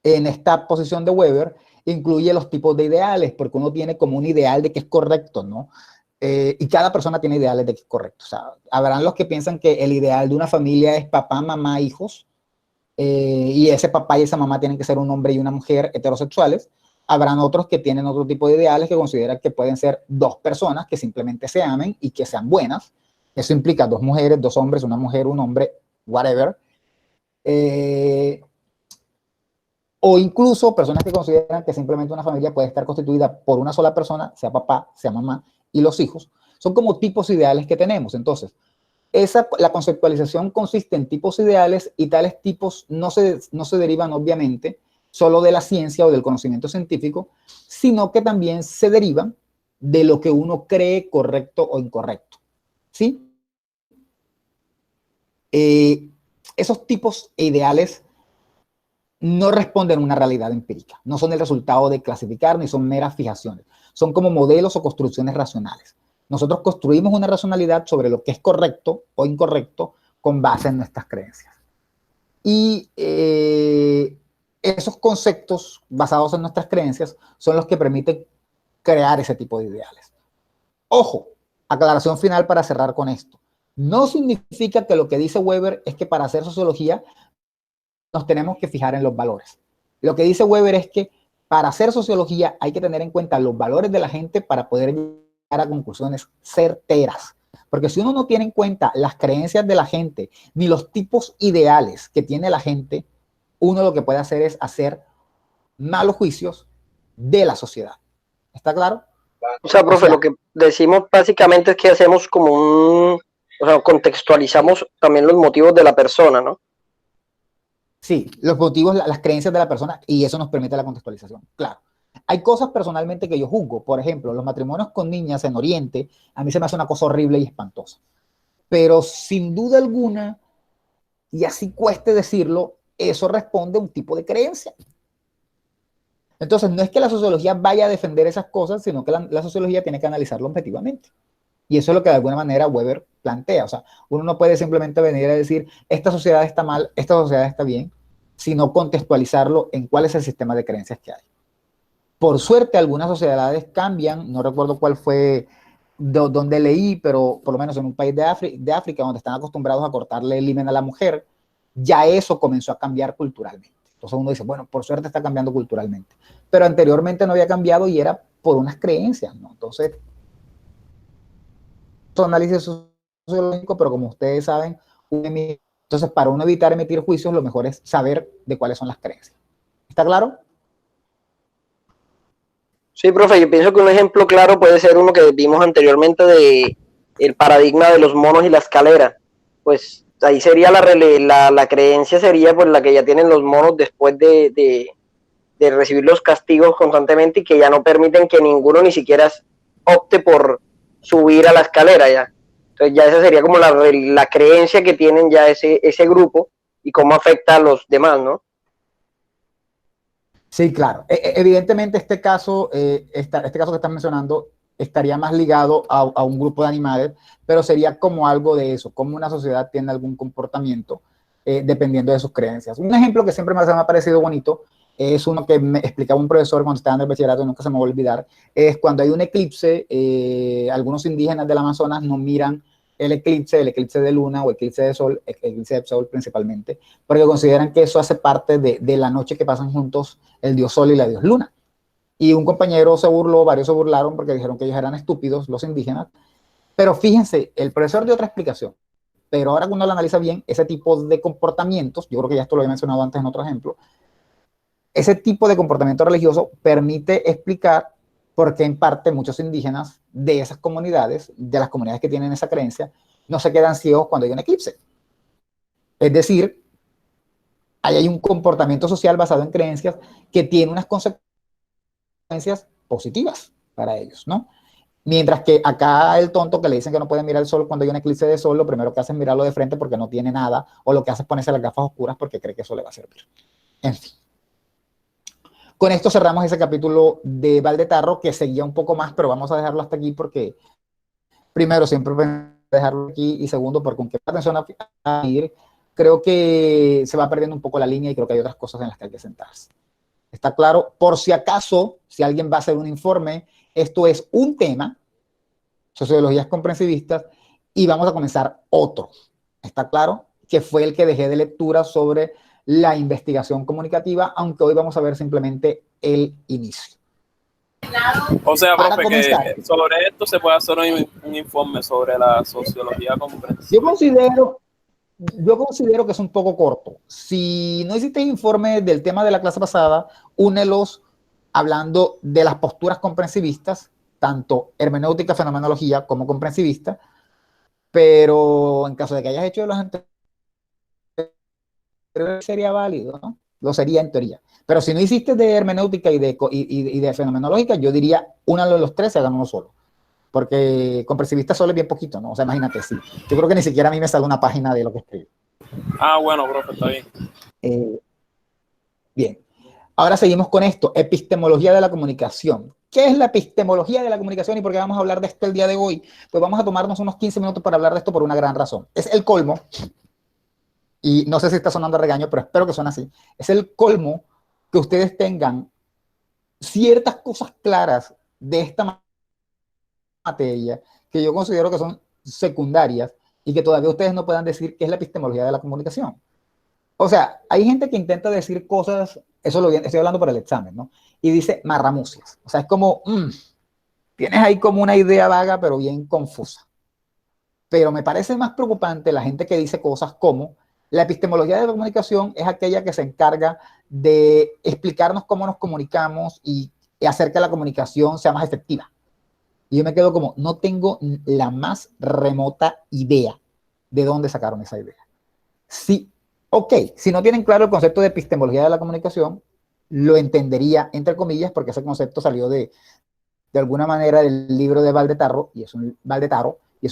en esta posición de Weber, incluye los tipos de ideales, porque uno tiene como un ideal de que es correcto, ¿no? Y cada persona tiene ideales de que es correcto. O sea, habrán los que piensan que el ideal de una familia es papá, mamá, hijos, y ese papá y esa mamá tienen que ser un hombre y una mujer heterosexuales. Habrán otros que tienen otro tipo de ideales que consideran que pueden ser dos personas que simplemente se amen y que sean buenas. Eso implica dos mujeres, dos hombres, una mujer, un hombre, whatever. O incluso personas que consideran que simplemente una familia puede estar constituida por una sola persona, sea papá, sea mamá, y los hijos. Son como tipos ideales que tenemos. Entonces, la conceptualización consiste en tipos ideales, y tales tipos no se derivan obviamente solo de la ciencia o del conocimiento científico, sino que también se derivan de lo que uno cree correcto o incorrecto. ¿Sí? Esos tipos ideales no responden a una realidad empírica, no son el resultado de clasificar ni son meras fijaciones, son como modelos o construcciones racionales. Nosotros construimos una racionalidad sobre lo que es correcto o incorrecto con base en nuestras creencias. Y esos conceptos basados en nuestras creencias son los que permiten crear ese tipo de ideales. Ojo, aclaración final para cerrar con esto. No significa que lo que dice Weber es que para hacer sociología nos tenemos que fijar en los valores. Lo que dice Weber es que para hacer sociología hay que tener en cuenta los valores de la gente para poder llegar a conclusiones certeras. Porque si uno no tiene en cuenta las creencias de la gente, ni los tipos ideales que tiene la gente, uno lo que puede hacer es hacer malos juicios de la sociedad. ¿Está claro? O sea, profe, lo que decimos básicamente es que hacemos como o sea, contextualizamos también los motivos de la persona, ¿no? Sí, los motivos, las creencias de la persona, y eso nos permite la contextualización, claro. Hay cosas personalmente que yo juzgo, por ejemplo, los matrimonios con niñas en Oriente, a mí se me hace una cosa horrible y espantosa. Pero sin duda alguna, y así cueste decirlo, eso responde a un tipo de creencia. Entonces, no es que la sociología vaya a defender esas cosas, sino que la sociología tiene que analizarlo objetivamente. Y eso es lo que de alguna manera Weber plantea. O sea, uno no puede simplemente venir a decir, esta sociedad está mal, esta sociedad está bien, sino contextualizarlo en cuál es el sistema de creencias que hay. Por suerte, algunas sociedades cambian, no recuerdo cuál fue donde leí, pero por lo menos en un país de África, donde están acostumbrados a cortarle el himen a la mujer, ya eso comenzó a cambiar culturalmente. Entonces uno dice, bueno, por suerte está cambiando culturalmente. Pero anteriormente no había cambiado y era por unas creencias, ¿no? Entonces, análisis sociológico, pero como ustedes saben, entonces para uno evitar emitir juicios, lo mejor es saber de cuáles son las creencias. ¿Está claro? Sí, profe, yo pienso que un ejemplo claro puede ser uno que vimos anteriormente de el paradigma de los monos y la escalera. Pues ahí sería la creencia sería pues la que ya tienen los monos después de recibir los castigos constantemente y que ya no permiten que ninguno ni siquiera opte por subir a la escalera ya. Entonces ya esa sería como la creencia que tienen ya ese grupo y cómo afecta a los demás, ¿no? Sí, claro. Evidentemente este caso que están mencionando estaría más ligado a un grupo de animales, pero sería como algo de eso, como una sociedad tiene algún comportamiento dependiendo de sus creencias. Un ejemplo que siempre me ha parecido bonito es uno que me explicaba un profesor cuando estaba en el bachillerato, nunca se me va a olvidar, es cuando hay un eclipse, algunos indígenas del Amazonas no miran el eclipse de luna o eclipse de sol, eclipse de sol principalmente, porque consideran que eso hace parte de la noche que pasan juntos el dios sol y la dios luna. Y un compañero se burló, varios se burlaron porque dijeron que ellos eran estúpidos, los indígenas, pero fíjense, el profesor dio otra explicación, pero ahora que uno lo analiza bien, ese tipo de comportamientos, yo creo que ya esto lo había mencionado antes en otro ejemplo, ese tipo de comportamiento religioso permite explicar por qué en parte muchos indígenas de esas comunidades, de las comunidades que tienen esa creencia, no se quedan ciegos cuando hay un eclipse. Es decir, ahí hay un comportamiento social basado en creencias que tiene unas consecuencias positivas para ellos, ¿no? Mientras que acá el tonto que le dicen que no puede mirar el sol cuando hay un eclipse de sol, lo primero que hace es mirarlo de frente porque no tiene nada, o lo que hace es ponerse las gafas oscuras porque cree que eso le va a servir. En fin. Con esto cerramos ese capítulo de Valdetarro, que seguía un poco más, pero vamos a dejarlo hasta aquí porque, primero, siempre voy a dejarlo aquí, y segundo, porque aunque la atención a ir, creo que se va perdiendo un poco la línea y creo que hay otras cosas en las que hay que sentarse. ¿Está claro? Por si acaso, si alguien va a hacer un informe, esto es un tema, sociologías comprensivistas, y vamos a comenzar otro. ¿Está claro? Que fue el que dejé de lectura sobre la investigación comunicativa, aunque hoy vamos a ver simplemente el inicio. O sea, Para profe, comenzar, que sobre esto se puede hacer un informe sobre la sociología comprensiva. yo considero que es un poco corto. Si no hiciste informe del tema de la clase pasada, únelos hablando de las posturas comprensivistas, tanto hermenéutica, fenomenología como comprensivista, pero en caso de que hayas hecho de los anteriores, sería válido, ¿no? Lo sería en teoría. Pero si no hiciste de hermenéutica y de fenomenológica, yo diría uno de los tres, hagan uno solo. Porque comprensivista solo es bien poquito, ¿no? O sea, imagínate, sí. Yo creo que ni siquiera a mí me sale una página de lo que escribo. Ah, bueno, profe, está bien. Bien. Ahora seguimos con esto, epistemología de la comunicación. ¿Qué es la epistemología de la comunicación y por qué vamos a hablar de esto el día de hoy? Pues vamos a tomarnos unos 15 minutos para hablar de esto por una gran razón. Es el colmo, y no sé si está sonando a regaño, pero espero que suene así. Es el colmo que ustedes tengan ciertas cosas claras de esta materia que yo considero que son secundarias y que todavía ustedes no puedan decir qué es la epistemología de la comunicación. O sea, hay gente que intenta decir cosas, eso estoy hablando para el examen, ¿no? Y dice marramucias. O sea, es como, tienes ahí como una idea vaga, pero bien confusa. Pero me parece más preocupante la gente que dice cosas como La epistemología de la comunicación es aquella que se encarga de explicarnos cómo nos comunicamos y hacer que la comunicación sea más efectiva. Y yo me quedo como, no tengo la más remota idea de dónde sacaron esa idea. Sí, ok, si no tienen claro el concepto de epistemología de la comunicación, lo entendería, entre comillas, porque ese concepto salió de alguna manera del libro de Valdetaro, y es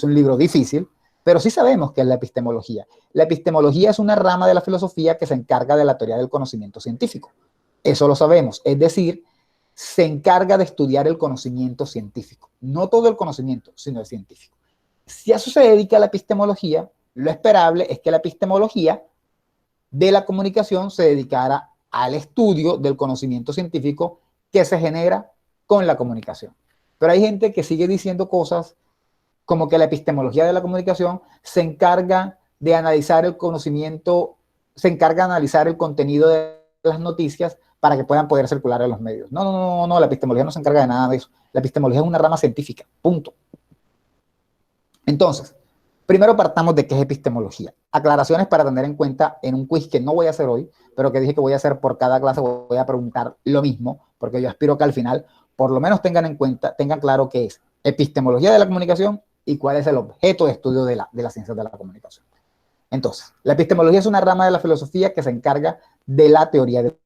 un libro difícil, pero sí sabemos qué es la epistemología. La epistemología es una rama de la filosofía que se encarga de la teoría del conocimiento científico. Eso lo sabemos, es decir, se encarga de estudiar el conocimiento científico. No todo el conocimiento, sino el científico. Si a eso se dedica la epistemología, lo esperable es que la epistemología de la comunicación se dedicara al estudio del conocimiento científico que se genera con la comunicación. Pero hay gente que sigue diciendo cosas como que la epistemología de la comunicación se encarga de analizar el conocimiento, se encarga de analizar el contenido de las noticias para que puedan poder circular en los medios. No, la epistemología no se encarga de nada de eso. La epistemología es una rama científica, punto. Entonces, primero partamos de qué es epistemología. Aclaraciones para tener en cuenta en un quiz que no voy a hacer hoy, pero que dije que voy a hacer por cada clase, voy a preguntar lo mismo, porque yo aspiro que al final por lo menos tengan en cuenta, tengan claro qué es epistemología de la comunicación y cuál es el objeto de estudio de la ciencia de la comunicación. Entonces, la epistemología es una rama de la filosofía que se encarga de la teoría del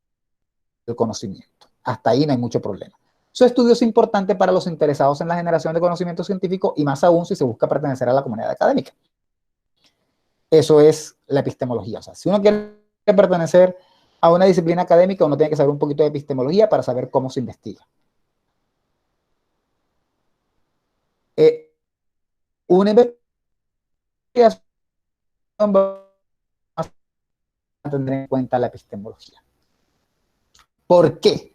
conocimiento. Hasta ahí no hay mucho problema. Su estudio es importante para los interesados en la generación de conocimiento científico y más aún si se busca pertenecer a la comunidad académica. Eso es la epistemología. O sea, si uno quiere pertenecer a una disciplina académica, uno tiene que saber un poquito de epistemología para saber cómo se investiga. Una investigación va a tener en cuenta la epistemología. ¿Por qué?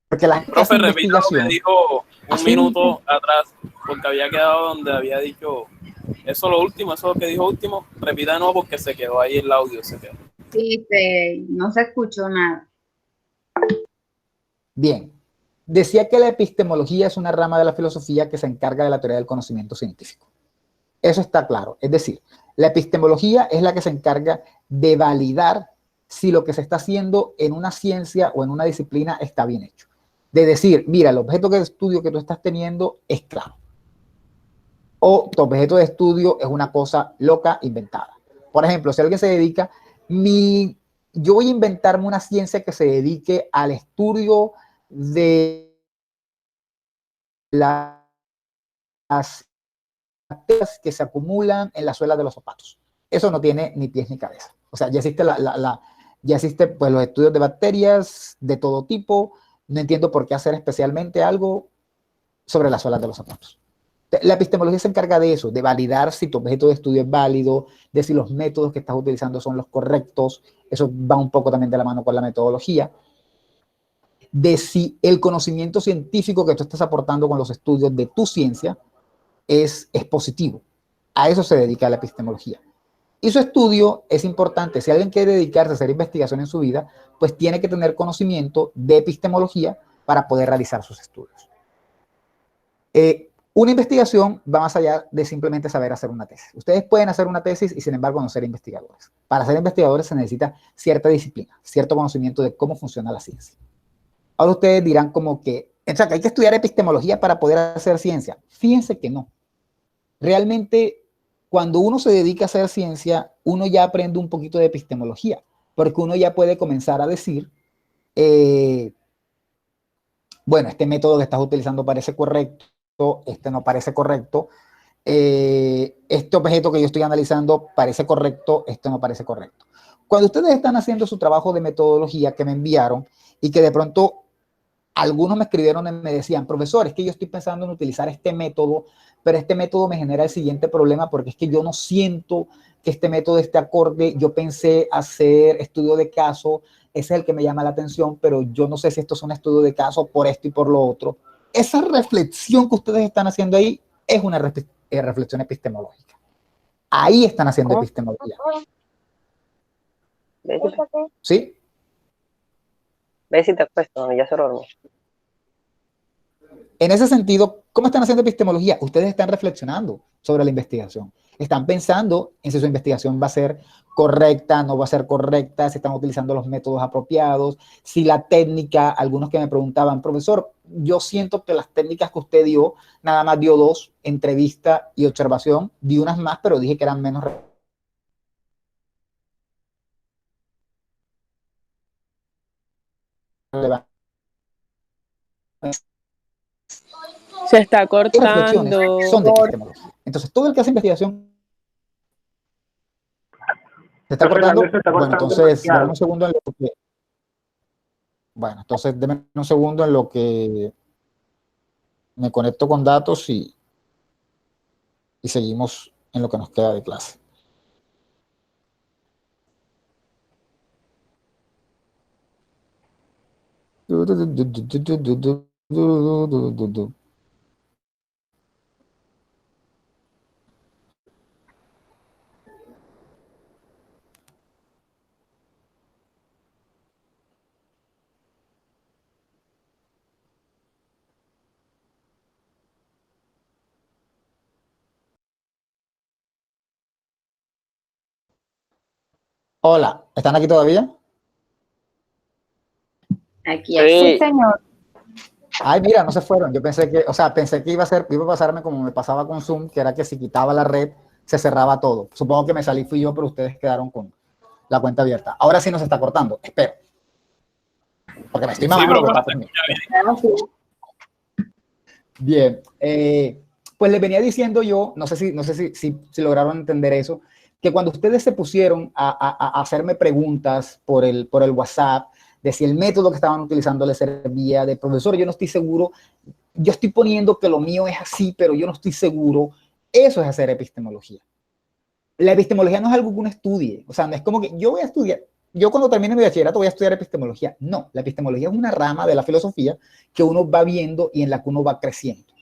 Porque la Profe, repita lo que dijo un minuto atrás, porque había quedado donde había dicho eso lo último, eso lo que dijo último. Repita de nuevo porque se quedó ahí el audio, se quedó. Sí, no se escuchó nada. Bien. Decía que la epistemología es una rama de la filosofía que se encarga de la teoría del conocimiento científico. Eso está claro. Es decir, la epistemología es la que se encarga de validar si lo que se está haciendo en una ciencia o en una disciplina está bien hecho. De decir, mira, el objeto de estudio que tú estás teniendo es claro. O tu objeto de estudio es una cosa loca, inventada. Por ejemplo, si alguien se dedica, yo voy a inventarme una ciencia que se dedique al estudio de las bacterias que se acumulan en la suela de los zapatos. Eso no tiene ni pies ni cabeza. O sea, ya existe ya existe pues los estudios de bacterias de todo tipo. No entiendo por qué hacer especialmente algo sobre las suelas de los zapatos. La epistemología se encarga de eso, de validar si tu objeto de estudio es válido, de si los métodos que estás utilizando son los correctos. Eso va un poco también de la mano con la metodología. De si el conocimiento científico que tú estás aportando con los estudios de tu ciencia es positivo. A eso se dedica la epistemología. Y su estudio es importante. Si alguien quiere dedicarse a hacer investigación en su vida, pues tiene que tener conocimiento de epistemología para poder realizar sus estudios. Una investigación va más allá de simplemente saber hacer una tesis. Ustedes pueden hacer una tesis y sin embargo no ser investigadores. Para ser investigadores se necesita cierta disciplina, cierto conocimiento de cómo funciona la ciencia. Ahora ustedes dirán como que, o sea, que hay que estudiar epistemología para poder hacer ciencia. Fíjense que no. Realmente, cuando uno se dedica a hacer ciencia, uno ya aprende un poquito de epistemología, porque uno ya puede comenzar a decir, bueno, este método que estás utilizando parece correcto, este no parece correcto, este objeto que yo estoy analizando parece correcto, este no parece correcto. Cuando ustedes están haciendo su trabajo de metodología que me enviaron y que de pronto algunos me escribieron y me decían, profesor, es que yo estoy pensando en utilizar este método, pero este método me genera el siguiente problema porque es que yo no siento que este método esté acorde. Yo pensé hacer estudio de caso, ese es el que me llama la atención, pero yo no sé si esto es un estudio de caso por esto y por lo otro. Esa reflexión que ustedes están haciendo ahí es una reflexión epistemológica. Ahí están haciendo epistemología. ¿Sí? Ve si te acuestas, ya se dormí. En ese sentido, ¿cómo están haciendo epistemología? Ustedes están reflexionando sobre la investigación. Están pensando en si su investigación va a ser correcta, no va a ser correcta, si están utilizando los métodos apropiados, si la técnica, algunos que me preguntaban, profesor, yo siento que las técnicas que usted dio, nada más dio 2, entrevista y observación, di unas más, pero dije que eran menos relevantes. Se está Reflexiones cortando. son de epistemología. Entonces, todo el que hace investigación se está cortando. Bueno, entonces, dame un segundo en lo que... Bueno, entonces, déme un segundo en lo que me conecto con datos y seguimos en lo que nos queda de clase. Hola, ¿están aquí todavía? Aquí, Sí. aquí. señor. Ay, mira, no se fueron. Yo pensé que, o sea, pensé que iba a pasarme como me pasaba con Zoom, que era que si quitaba la red, se cerraba todo. Supongo que me salí fui yo, pero ustedes quedaron con la cuenta abierta. Ahora sí nos está cortando, espero. Porque me estoy mamando. Bien, pues les venía diciendo yo, no sé si lograron entender eso, que cuando ustedes se pusieron a hacerme preguntas por el WhatsApp, de si el método que estaban utilizando les servía, de profesor, yo no estoy seguro, yo estoy poniendo que lo mío es así, pero yo no estoy seguro, eso es hacer epistemología. La epistemología no es algo que uno estudie, o sea, no es como que yo voy a estudiar, yo cuando termine mi bachillerato voy a estudiar epistemología. No, la epistemología es una rama de la filosofía que uno va viendo y en la que uno va creciendo.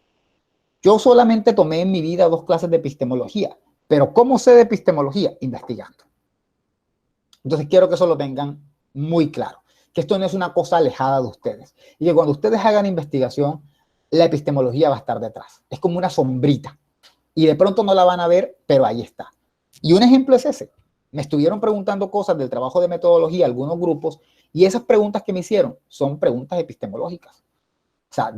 Yo solamente tomé en mi vida 2 clases de epistemología, pero ¿cómo sé de epistemología? Investigando. Entonces quiero que eso lo tengan muy claro, que esto no es una cosa alejada de ustedes, y que cuando ustedes hagan investigación, la epistemología va a estar detrás. Es como una sombrita, y de pronto no la van a ver, pero ahí está. Y un ejemplo es ese. Me estuvieron preguntando cosas del trabajo de metodología, algunos grupos, y esas preguntas que me hicieron son preguntas epistemológicas. O sea,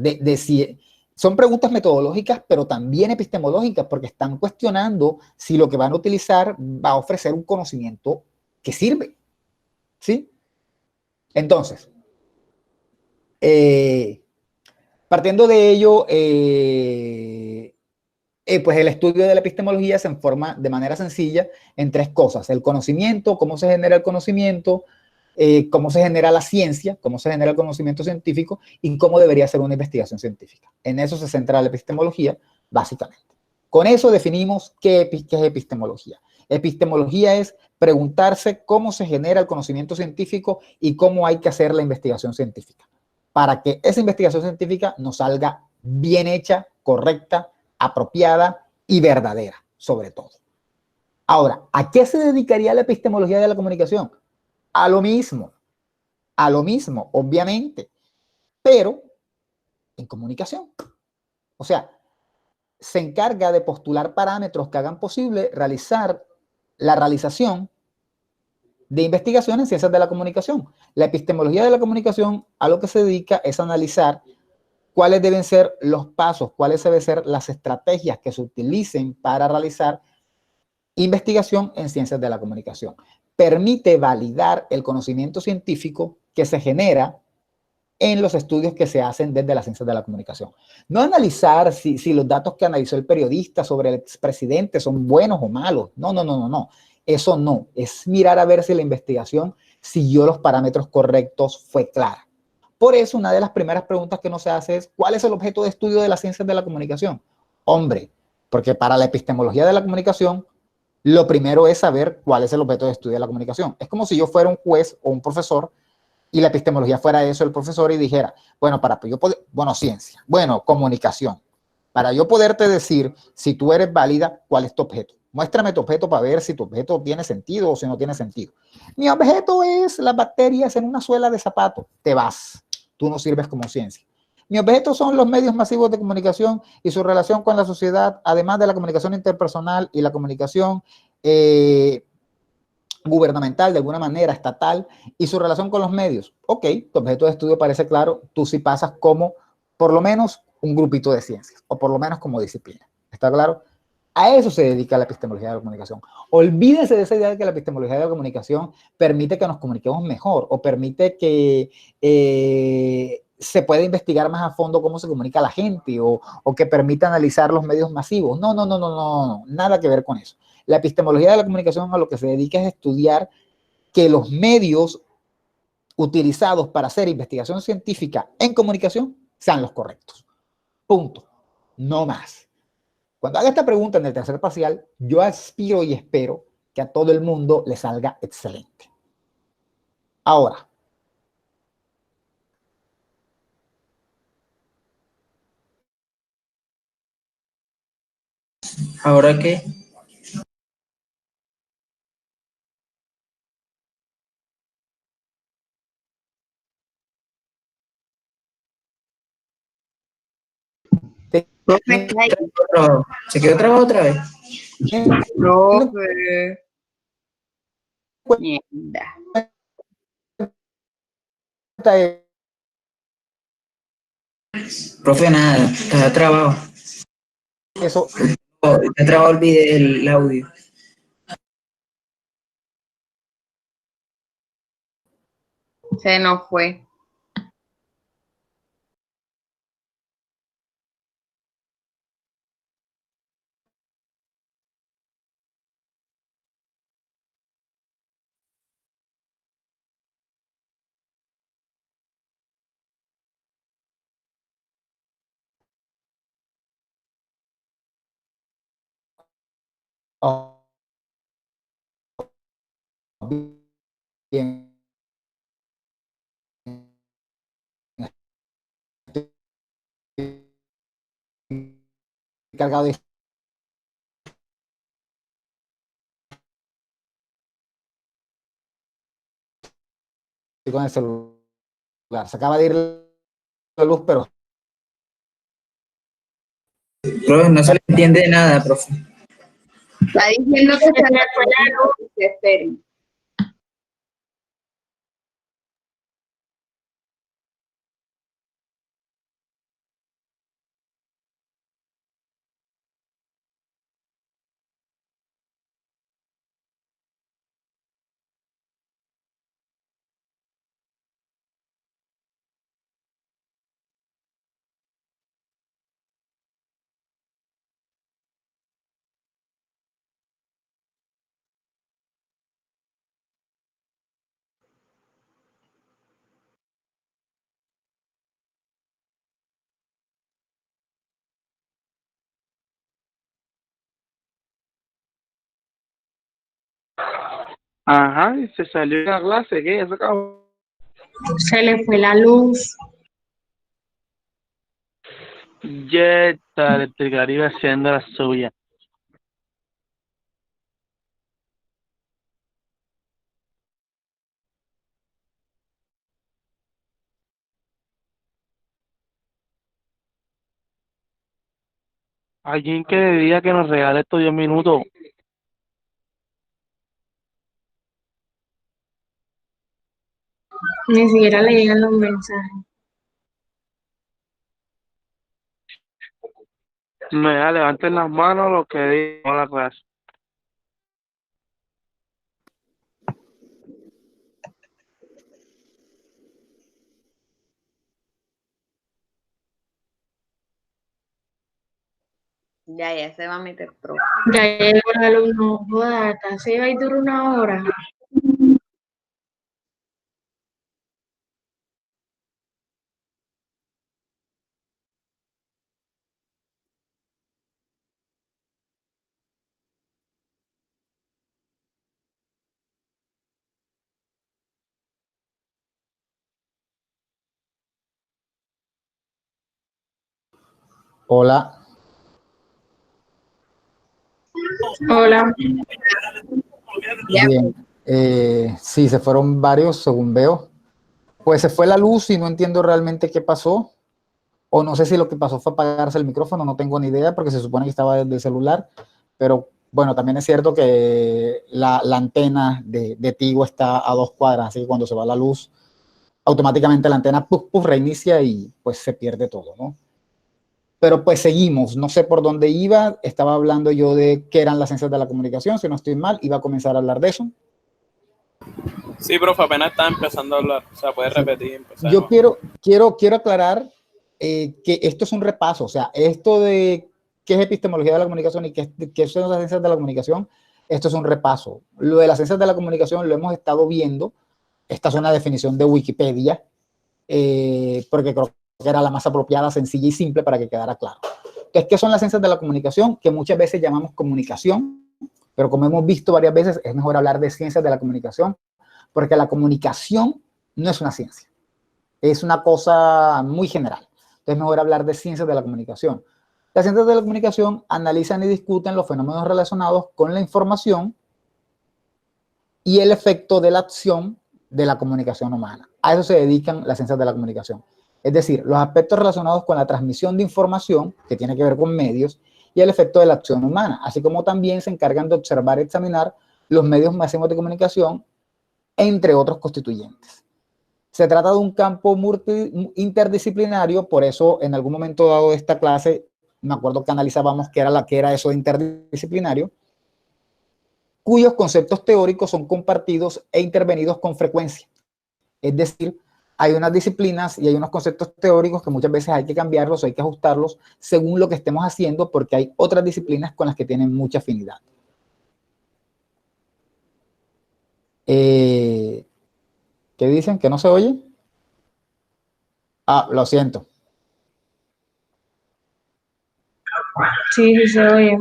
son preguntas metodológicas, pero también epistemológicas, porque están cuestionando si lo que van a utilizar va a ofrecer un conocimiento que sirve. ¿Sí? Entonces, partiendo de ello, pues el estudio de la epistemología se forma de manera sencilla en 3 cosas: el conocimiento, cómo se genera el conocimiento, cómo se genera la ciencia, cómo se genera el conocimiento científico y cómo debería ser una investigación científica. En eso se centra la epistemología, básicamente. Con eso definimos qué es epistemología. Epistemología es preguntarse cómo se genera el conocimiento científico y cómo hay que hacer la investigación científica, para que esa investigación científica nos salga bien hecha, correcta, apropiada y verdadera, sobre todo. Ahora, ¿a qué se dedicaría la epistemología de la comunicación? A lo mismo, obviamente, pero en comunicación. O sea, se encarga de postular parámetros que hagan posible realizar la realización de investigación en ciencias de la comunicación. La epistemología de la comunicación a lo que se dedica es analizar cuáles deben ser los pasos, cuáles deben ser las estrategias que se utilicen para realizar investigación en ciencias de la comunicación. Permite validar el conocimiento científico que se genera en los estudios que se hacen desde las ciencias de la comunicación. No analizar si los datos que analizó el periodista sobre el expresidente son buenos o malos. No. Eso no. Es mirar a ver si la investigación siguió los parámetros correctos, fue clara. Por eso, una de las primeras preguntas que uno se hace es: ¿cuál es el objeto de estudio de las ciencias de la comunicación? Hombre, porque para la epistemología de la comunicación, lo primero es saber cuál es el objeto de estudio de la comunicación. Es como si yo fuera un juez o un profesor y la epistemología fuera eso, el profesor, y dijera, bueno, ciencia, comunicación. Para yo poderte decir si tú eres válida, ¿cuál es tu objeto? Muéstrame tu objeto para ver si tu objeto tiene sentido o si no tiene sentido. Mi objeto es las bacterias en una suela de zapato. Te vas. Tú no sirves como ciencia. Mi objeto son los medios masivos de comunicación y su relación con la sociedad, además de la comunicación interpersonal y la comunicación gubernamental, de alguna manera, estatal, y su relación con los medios. Ok, tu objeto de estudio parece claro, tú sí pasas como, por lo menos, un grupito de ciencias, o por lo menos como disciplina. ¿Está claro? A eso se dedica la epistemología de la comunicación. Olvídense de esa idea de que la epistemología de la comunicación permite que nos comuniquemos mejor, o permite que se pueda investigar más a fondo cómo se comunica la gente, o que permite analizar los medios masivos. No, nada que ver con eso. La epistemología de la comunicación a lo que se dedica es estudiar que los medios utilizados para hacer investigación científica en comunicación sean los correctos. Punto. No más. Cuando haga esta pregunta en el tercer parcial, yo aspiro y espero que a todo el mundo le salga excelente. Ahora. ¿Ahora qué? ¿Se quedó trabado otra vez? Profe. Mierda. Profe, nada, está trabado. Eso. Está trabado el video, el audio. Se nos fue. Oh. Bien. Cargado de con el celular. Se acaba de ir la luz, pero Profe, no se le entiende nada, profe. Está diciendo que se le fue la luz. Esperen. Ajá, y se salió de la clase, ¿qué? Eso acabó. Se le fue la luz. Ya está Electricaribe haciendo la suya. Alguien que diga que nos regale estos 10 minutos. Ni siquiera le llegan los mensajes. Me levanten las manos los que digan la clase. Ya se va a meter profe. Ya llegó el alumno, joda, hasta se va a ir durar una hora. hola. Hola. Bien. Sí, se fueron varios, según veo. Pues se fue la luz y no entiendo realmente qué pasó. o no sé si lo que pasó fue apagarse el micrófono, no tengo ni idea porque se supone que estaba desde el celular, pero bueno, también es cierto que la antena de Tigo está a 2 cuadras, así que cuando se va la luz, automáticamente la antena reinicia y pues se pierde todo, ¿no? Pero pues seguimos, no sé por dónde iba, estaba hablando yo de qué eran las ciencias de la comunicación, si no estoy mal, iba a comenzar a hablar de eso. Sí, profe, apenas está empezando a hablar, o sea, puede repetir. Empezar, yo ¿no? quiero aclarar que esto es un repaso, o sea, esto de qué es epistemología de la comunicación y qué son las ciencias de la comunicación, esto es un repaso. Lo de las ciencias de la comunicación lo hemos estado viendo, esta es una definición de Wikipedia, porque creo que era la más apropiada, sencilla y simple para que quedara claro. Entonces, ¿qué son las ciencias de la comunicación? Que muchas veces llamamos comunicación, pero como hemos visto varias veces, es mejor hablar de ciencias de la comunicación, porque la comunicación no es una ciencia, es una cosa muy general. Entonces, es mejor hablar de ciencias de la comunicación. Las ciencias de la comunicación analizan y discuten los fenómenos relacionados con la información y el efecto de la acción de la comunicación humana. A eso se dedican las ciencias de la comunicación. Es decir, los aspectos relacionados con la transmisión de información, que tiene que ver con medios, y el efecto de la acción humana, así como también se encargan de observar y examinar los medios masivos de comunicación, entre otros constituyentes. Se trata de un campo interdisciplinario, por eso en algún momento dado de esta clase, me acuerdo que analizábamos qué era eso de interdisciplinario, cuyos conceptos teóricos son compartidos e intervenidos con frecuencia. Es decir, hay unas disciplinas y hay unos conceptos teóricos que muchas veces hay que cambiarlos, hay que ajustarlos según lo que estemos haciendo, porque hay otras disciplinas con las que tienen mucha afinidad. ¿Qué dicen? ¿Que no se oye? Ah, lo siento. Sí, sí se oye.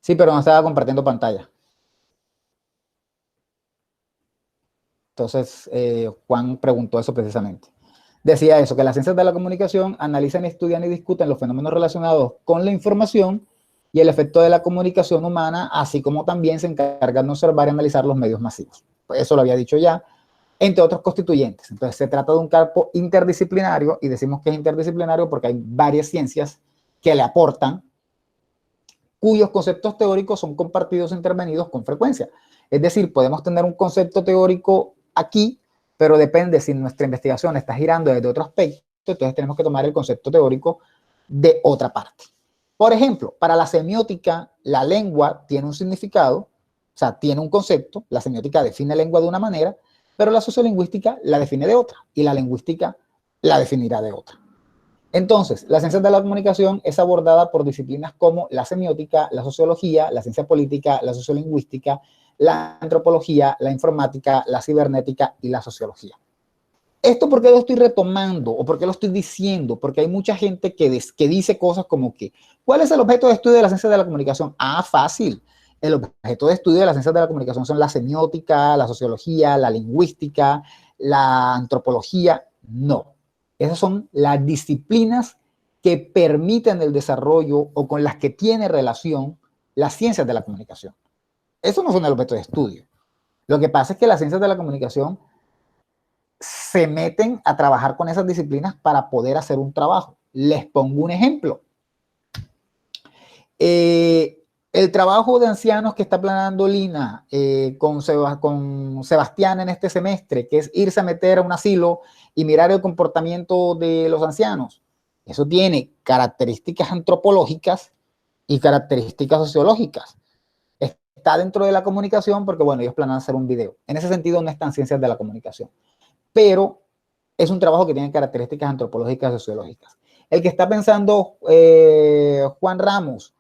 Sí, pero no estaba compartiendo pantalla. Entonces, Juan preguntó eso precisamente. Decía eso, que las ciencias de la comunicación analizan, estudian y discuten los fenómenos relacionados con la información y el efecto de la comunicación humana, así como también se encargan de observar y analizar los medios masivos. Pues eso lo había dicho ya, entre otros constituyentes. Entonces, se trata de un campo interdisciplinario, y decimos que es interdisciplinario porque hay varias ciencias que le aportan, cuyos conceptos teóricos son compartidos e intervenidos con frecuencia. Es decir, podemos tener un concepto teórico aquí, pero depende si nuestra investigación está girando desde otro aspecto, entonces tenemos que tomar el concepto teórico de otra parte. Por ejemplo, para la semiótica, la lengua tiene un significado, o sea, tiene un concepto, la semiótica define lengua de una manera, pero la sociolingüística la define de otra, y la lingüística la definirá de otra. Entonces, la ciencia de la comunicación es abordada por disciplinas como la semiótica, la sociología, la ciencia política, la sociolingüística, la antropología, la informática, la cibernética y la sociología. ¿Esto por qué lo estoy retomando o por qué lo estoy diciendo? Porque hay mucha gente que dice cosas como que, ¿cuál es el objeto de estudio de la ciencia de la comunicación? Ah, fácil. El objeto de estudio de la ciencia de la comunicación son la semiótica, la sociología, la lingüística, la antropología. No. Esas son las disciplinas que permiten el desarrollo o con las que tiene relación las ciencias de la comunicación. Eso no son el objeto de estudio. Lo que pasa es que las ciencias de la comunicación se meten a trabajar con esas disciplinas para poder hacer un trabajo. Les pongo un ejemplo. El trabajo de ancianos que está planeando Lina con Sebastián en este semestre, que es irse a meter a un asilo y mirar el comportamiento de los ancianos. Eso tiene características antropológicas y características sociológicas. Está dentro de la comunicación porque, bueno, ellos planean hacer un video. En ese sentido no están ciencias de la comunicación. Pero es un trabajo que tiene características antropológicas y sociológicas. El que está pensando Juan Ramos,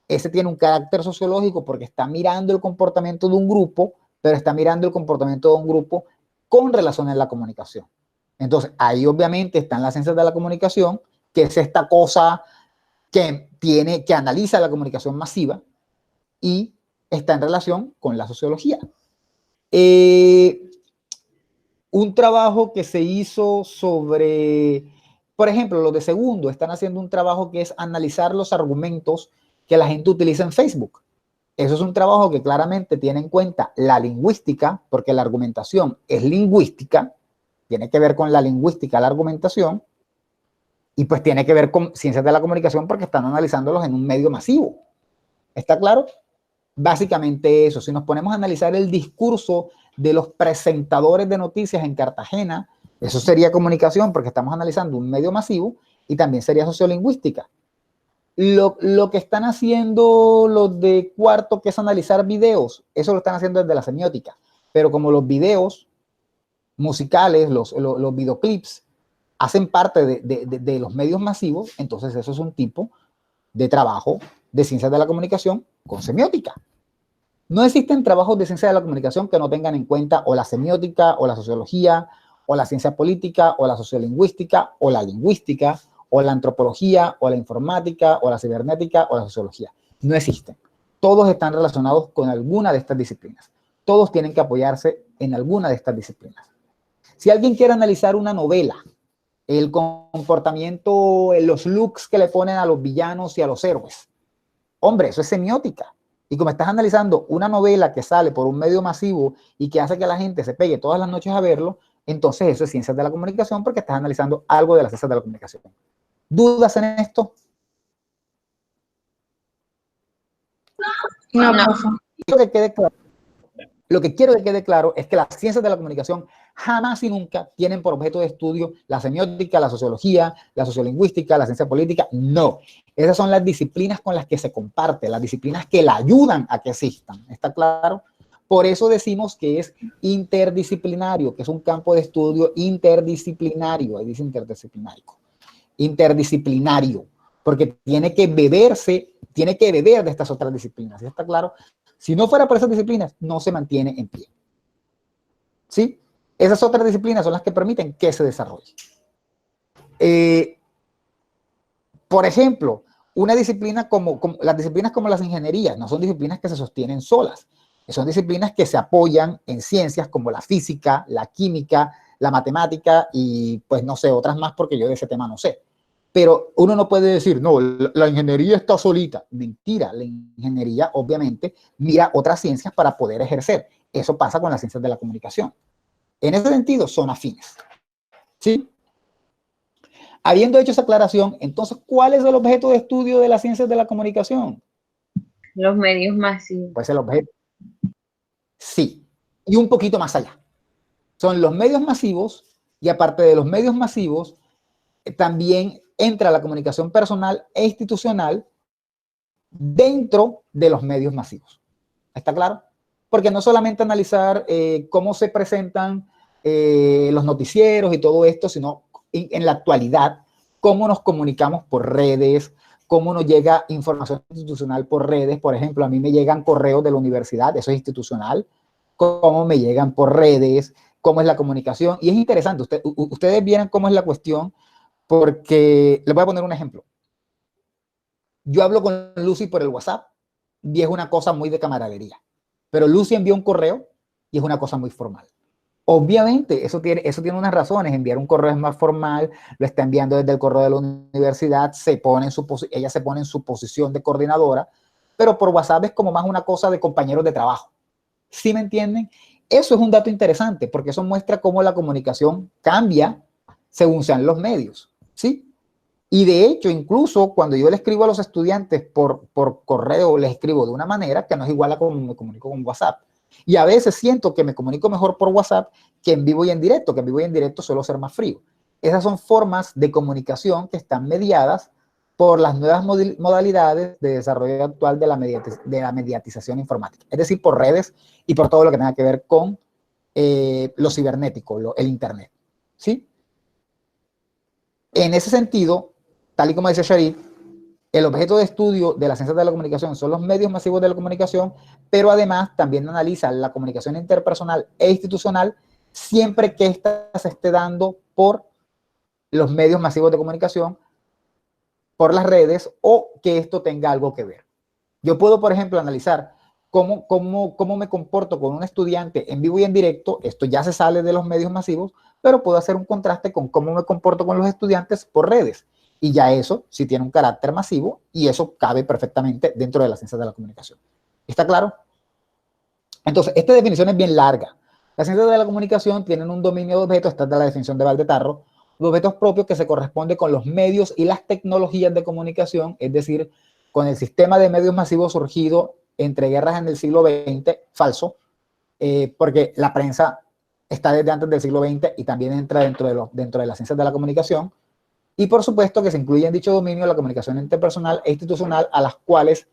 ese tiene un carácter sociológico porque está mirando el comportamiento de un grupo, pero está mirando el comportamiento de un grupo con relación a la comunicación. Entonces, ahí obviamente están las ciencias de la comunicación, que es esta cosa que analiza la comunicación masiva y está en relación con la sociología. Un trabajo que se hizo sobre, por ejemplo, los de segundo están haciendo un trabajo que es analizar los argumentos que la gente utiliza en Facebook. Eso es un trabajo que claramente tiene en cuenta la lingüística, porque la argumentación es lingüística, tiene que ver con la lingüística, la argumentación, Y pues tiene que ver con ciencias de la comunicación porque están analizándolos en un medio masivo. ¿Está claro? Básicamente eso. Si nos ponemos a analizar el discurso de los presentadores de noticias en Cartagena, eso sería comunicación porque estamos analizando un medio masivo y también sería sociolingüística. Lo que están haciendo los de cuarto, que es analizar videos, eso lo están haciendo desde la semiótica. Pero como los videos musicales, los videoclips, hacen parte de los medios masivos, entonces eso es un tipo de trabajo de ciencias de la comunicación con semiótica. No existen trabajos de ciencia de la comunicación que no tengan en cuenta o la semiótica, o la sociología, o la ciencia política, o la sociolingüística, o la lingüística, o la antropología, o la informática, o la cibernética, o la sociología. No existen. Todos están relacionados con alguna de estas disciplinas. Todos tienen que apoyarse en alguna de estas disciplinas. Si alguien quiere analizar una novela, el comportamiento, los looks que le ponen a los villanos y a los héroes, hombre, eso es semiótica. Y como estás analizando una novela que sale por un medio masivo y que hace que la gente se pegue todas las noches a verlo, entonces eso es ciencias de la comunicación porque estás analizando algo de las ciencias de la comunicación. ¿Dudas en esto? No. Lo que quiero que quede claro es que las ciencias de la comunicación jamás y nunca tienen por objeto de estudio la semiótica, la sociología, la sociolingüística, la ciencia política. No. Esas son las disciplinas con las que se comparte, las disciplinas que la ayudan a que existan. ¿Está claro? Por eso decimos que es interdisciplinario, que es un campo de estudio interdisciplinario. Ahí dice interdisciplinario. Interdisciplinario, porque tiene que beber de estas otras disciplinas. ¿Está claro? Si no fuera por esas disciplinas, no se mantiene en pie. ¿Sí? Esas otras disciplinas son las que permiten que se desarrolle. Por ejemplo, una disciplina como las disciplinas como las ingenierías no son disciplinas que se sostienen solas. Son disciplinas que se apoyan en ciencias como la física, la química, la matemática y pues no sé, otras más porque yo de ese tema no sé. Pero uno no puede decir, no, la ingeniería está solita. Mentira, la ingeniería obviamente mira otras ciencias para poder ejercer. Eso pasa con las ciencias de la comunicación. En ese sentido, son afines. ¿Sí? Habiendo hecho esa aclaración, entonces, ¿cuál es el objeto de estudio de las ciencias de la comunicación? Los medios masivos. Pues el objeto. Sí, y un poquito más allá. Son los medios masivos y aparte de los medios masivos, también entra la comunicación personal e institucional dentro de los medios masivos. ¿Está claro? Porque no solamente analizar cómo se presentan los noticieros y todo esto, sino en la actualidad, cómo nos comunicamos por redes, cómo nos llega información institucional por redes. Por ejemplo, a mí me llegan correos de la universidad, eso es institucional, cómo me llegan por redes, cómo es la comunicación. Y es interesante, ustedes vieron cómo es la cuestión, porque les voy a poner un ejemplo. Yo hablo con Lucy por el WhatsApp y es una cosa muy de camaradería. Pero Lucy envió un correo y es una cosa muy formal. Obviamente, eso tiene unas razones. Enviar un correo es más formal, lo está enviando desde el correo de la universidad, ella se pone en su posición de coordinadora, pero por WhatsApp es como más una cosa de compañeros de trabajo. ¿Sí me entienden? Eso es un dato interesante porque eso muestra cómo la comunicación cambia según sean los medios. ¿Sí? Y de hecho, incluso cuando yo le escribo a los estudiantes por correo, les escribo de una manera que no es igual a como me comunico con WhatsApp. Y a veces siento que me comunico mejor por WhatsApp que en vivo y en directo, que en vivo y en directo suelo ser más frío. Esas son formas de comunicación que están mediadas por las nuevas modalidades de desarrollo actual de la mediatización informática. Es decir, por redes y por todo lo que tenga que ver con lo cibernético, el Internet. ¿Sí? En ese sentido, tal y como dice Sharit, el objeto de estudio de las ciencias de la comunicación son los medios masivos de la comunicación, pero además también analiza la comunicación interpersonal e institucional siempre que ésta se esté dando por los medios masivos de comunicación, por las redes o que esto tenga algo que ver. Yo puedo, por ejemplo, analizar cómo me comporto con un estudiante en vivo y en directo. Esto ya se sale de los medios masivos, pero puedo hacer un contraste con cómo me comporto con los estudiantes por redes. Y ya eso sí tiene un carácter masivo y eso cabe perfectamente dentro de las ciencias de la comunicación. ¿Está claro? Entonces, esta definición es bien larga. Las ciencias de la comunicación tienen un dominio de objetos, esta es de la definición de Valdetarro, objetos propios que se corresponde con los medios y las tecnologías de comunicación, es decir, con el sistema de medios masivos surgido entre guerras en el siglo XX, falso, porque la prensa está desde antes del siglo XX y también entra dentro de las ciencias de la comunicación, y por supuesto que se incluye en dicho dominio la comunicación interpersonal e institucional, a las cuales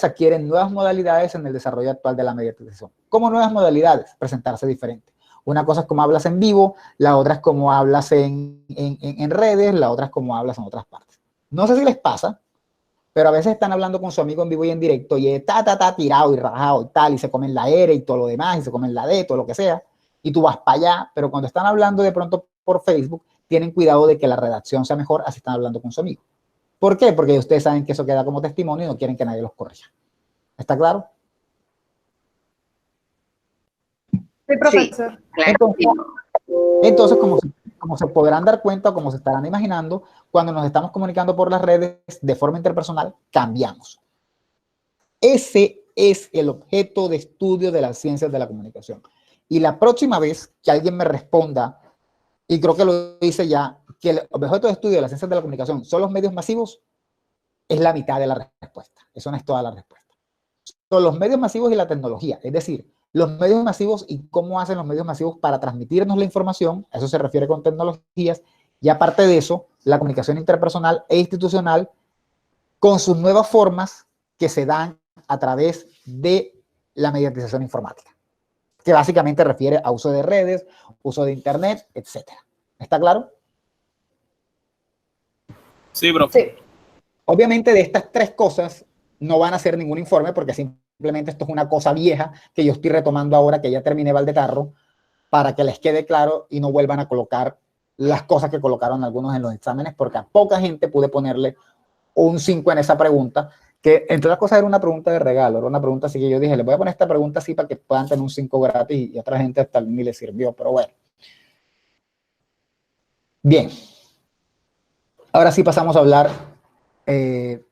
adquieren nuevas modalidades en el desarrollo actual de la mediatización. ¿Cómo nuevas modalidades? Presentarse diferente. Una cosa es cómo hablas en vivo, la otra es cómo hablas en redes, la otra es cómo hablas en otras partes. No sé si les pasa, pero a veces están hablando con su amigo en vivo y en directo y es tirado y rajado y tal, y se comen la R y todo lo demás, y se comen la D, todo lo que sea, y tú vas para allá, pero cuando están hablando de pronto por Facebook, tienen cuidado de que la redacción sea mejor, así están hablando con su amigo. ¿Por qué? Porque ustedes saben que eso queda como testimonio y no quieren que nadie los corrija. ¿Está claro? Sí, profesor. Entonces, como se podrán dar cuenta o como se estarán imaginando, cuando nos estamos comunicando por las redes de forma interpersonal, cambiamos. Ese es el objeto de estudio de las ciencias de la comunicación. Y la próxima vez que alguien me responda, y creo que lo dice ya, que el objeto de estudio de las ciencias de la comunicación son los medios masivos, es la mitad de la respuesta. Eso no es toda la respuesta. Son los medios masivos y la tecnología, es decir, los medios masivos y cómo hacen los medios masivos para transmitirnos la información, a eso se refiere con tecnologías, y aparte de eso, la comunicación interpersonal e institucional con sus nuevas formas que se dan a través de la mediatización informática, que básicamente refiere a uso de redes, uso de internet, etc. ¿Está claro? Sí, profe. Sí. Obviamente de estas tres cosas no van a hacer ningún informe porque simplemente esto es una cosa vieja que yo estoy retomando ahora que ya terminé Valdecarro para que les quede claro y no vuelvan a colocar las cosas que colocaron algunos en los exámenes, porque a poca gente pude ponerle un 5 en esa pregunta, que entre otras cosas era una pregunta de regalo, era una pregunta así que yo dije, les voy a poner esta pregunta así para que puedan tener un 5 gratis, y otra gente hasta ni le sirvió, pero bueno. Bien. Ahora sí pasamos a hablar de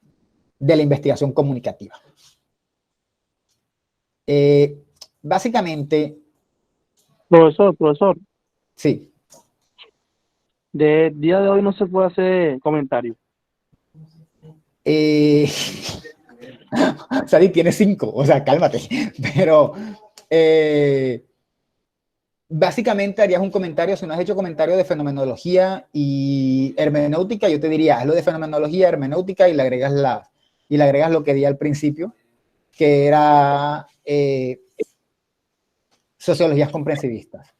la investigación comunicativa. Básicamente... Profesor, Sí. de día de hoy no se puede hacer comentario. Sadi tiene 5, o sea, cálmate. Pero básicamente harías un comentario, si no has hecho comentario de fenomenología y hermenéutica, yo te diría, hazlo de fenomenología, hermenéutica y le agregas lo que di al principio, que era sociologías comprensivistas.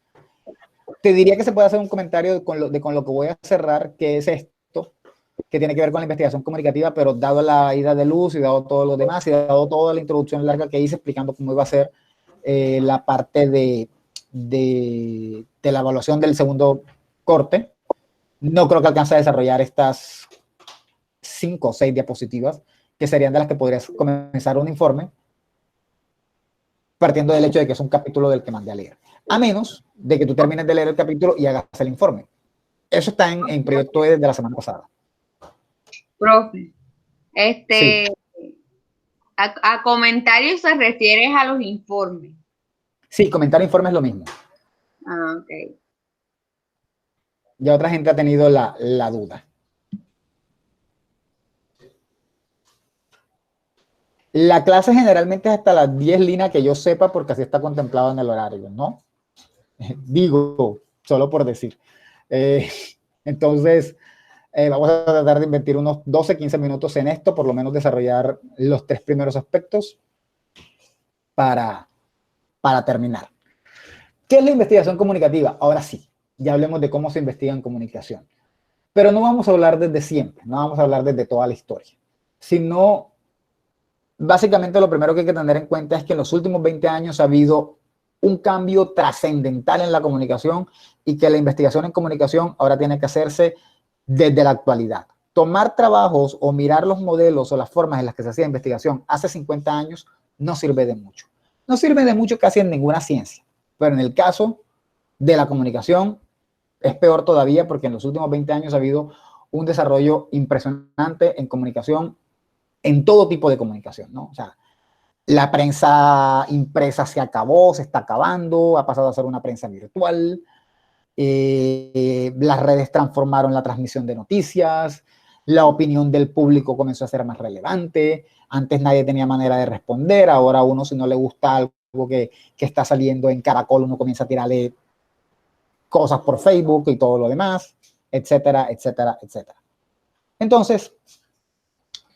Te diría que se puede hacer un comentario con lo que voy a cerrar, que es esto, que tiene que ver con la investigación comunicativa, pero dado la ida de luz y dado todo lo demás y dado toda la introducción larga que hice explicando cómo iba a ser la parte de la evaluación del segundo corte, no creo que alcance a desarrollar estas 5 o 6 diapositivas, que serían de las que podrías comenzar un informe, partiendo del hecho de que es un capítulo del que mandé a leer. A menos de que tú termines de leer el capítulo y hagas el informe. Eso está en proyecto E de la semana pasada. Profe, Sí. a comentarios se refiere a los informes. Sí, comentar informe es lo mismo. Ah, ok. Ya otra gente ha tenido la duda. La clase generalmente es hasta las 10 líneas que yo sepa, porque así está contemplado en el horario, ¿no? Digo, solo por decir. Entonces, vamos a tratar de invertir unos 12, 15 minutos en esto, por lo menos desarrollar los 3 primeros aspectos para terminar. ¿Qué es la investigación comunicativa? Ahora sí, ya hablemos de cómo se investiga en comunicación. Pero no vamos a hablar desde siempre, no vamos a hablar desde toda la historia, sino básicamente lo primero que hay que tener en cuenta es que en los últimos 20 años ha habido un cambio trascendental en la comunicación y que la investigación en comunicación ahora tiene que hacerse desde la actualidad. Tomar trabajos o mirar los modelos o las formas en las que se hacía investigación hace 50 años no sirve de mucho. No sirve de mucho casi en ninguna ciencia, pero en el caso de la comunicación es peor todavía, porque en los últimos 20 años ha habido un desarrollo impresionante en comunicación, en todo tipo de comunicación, ¿no? O sea, la prensa impresa se acabó, se está acabando, ha pasado a ser una prensa virtual. las redes transformaron la transmisión de noticias, la opinión del público comenzó a ser más relevante, antes nadie tenía manera de responder, ahora uno si no le gusta algo que está saliendo en Caracol, uno comienza a tirarle cosas por Facebook y todo lo demás, etcétera, etcétera, etcétera. Entonces,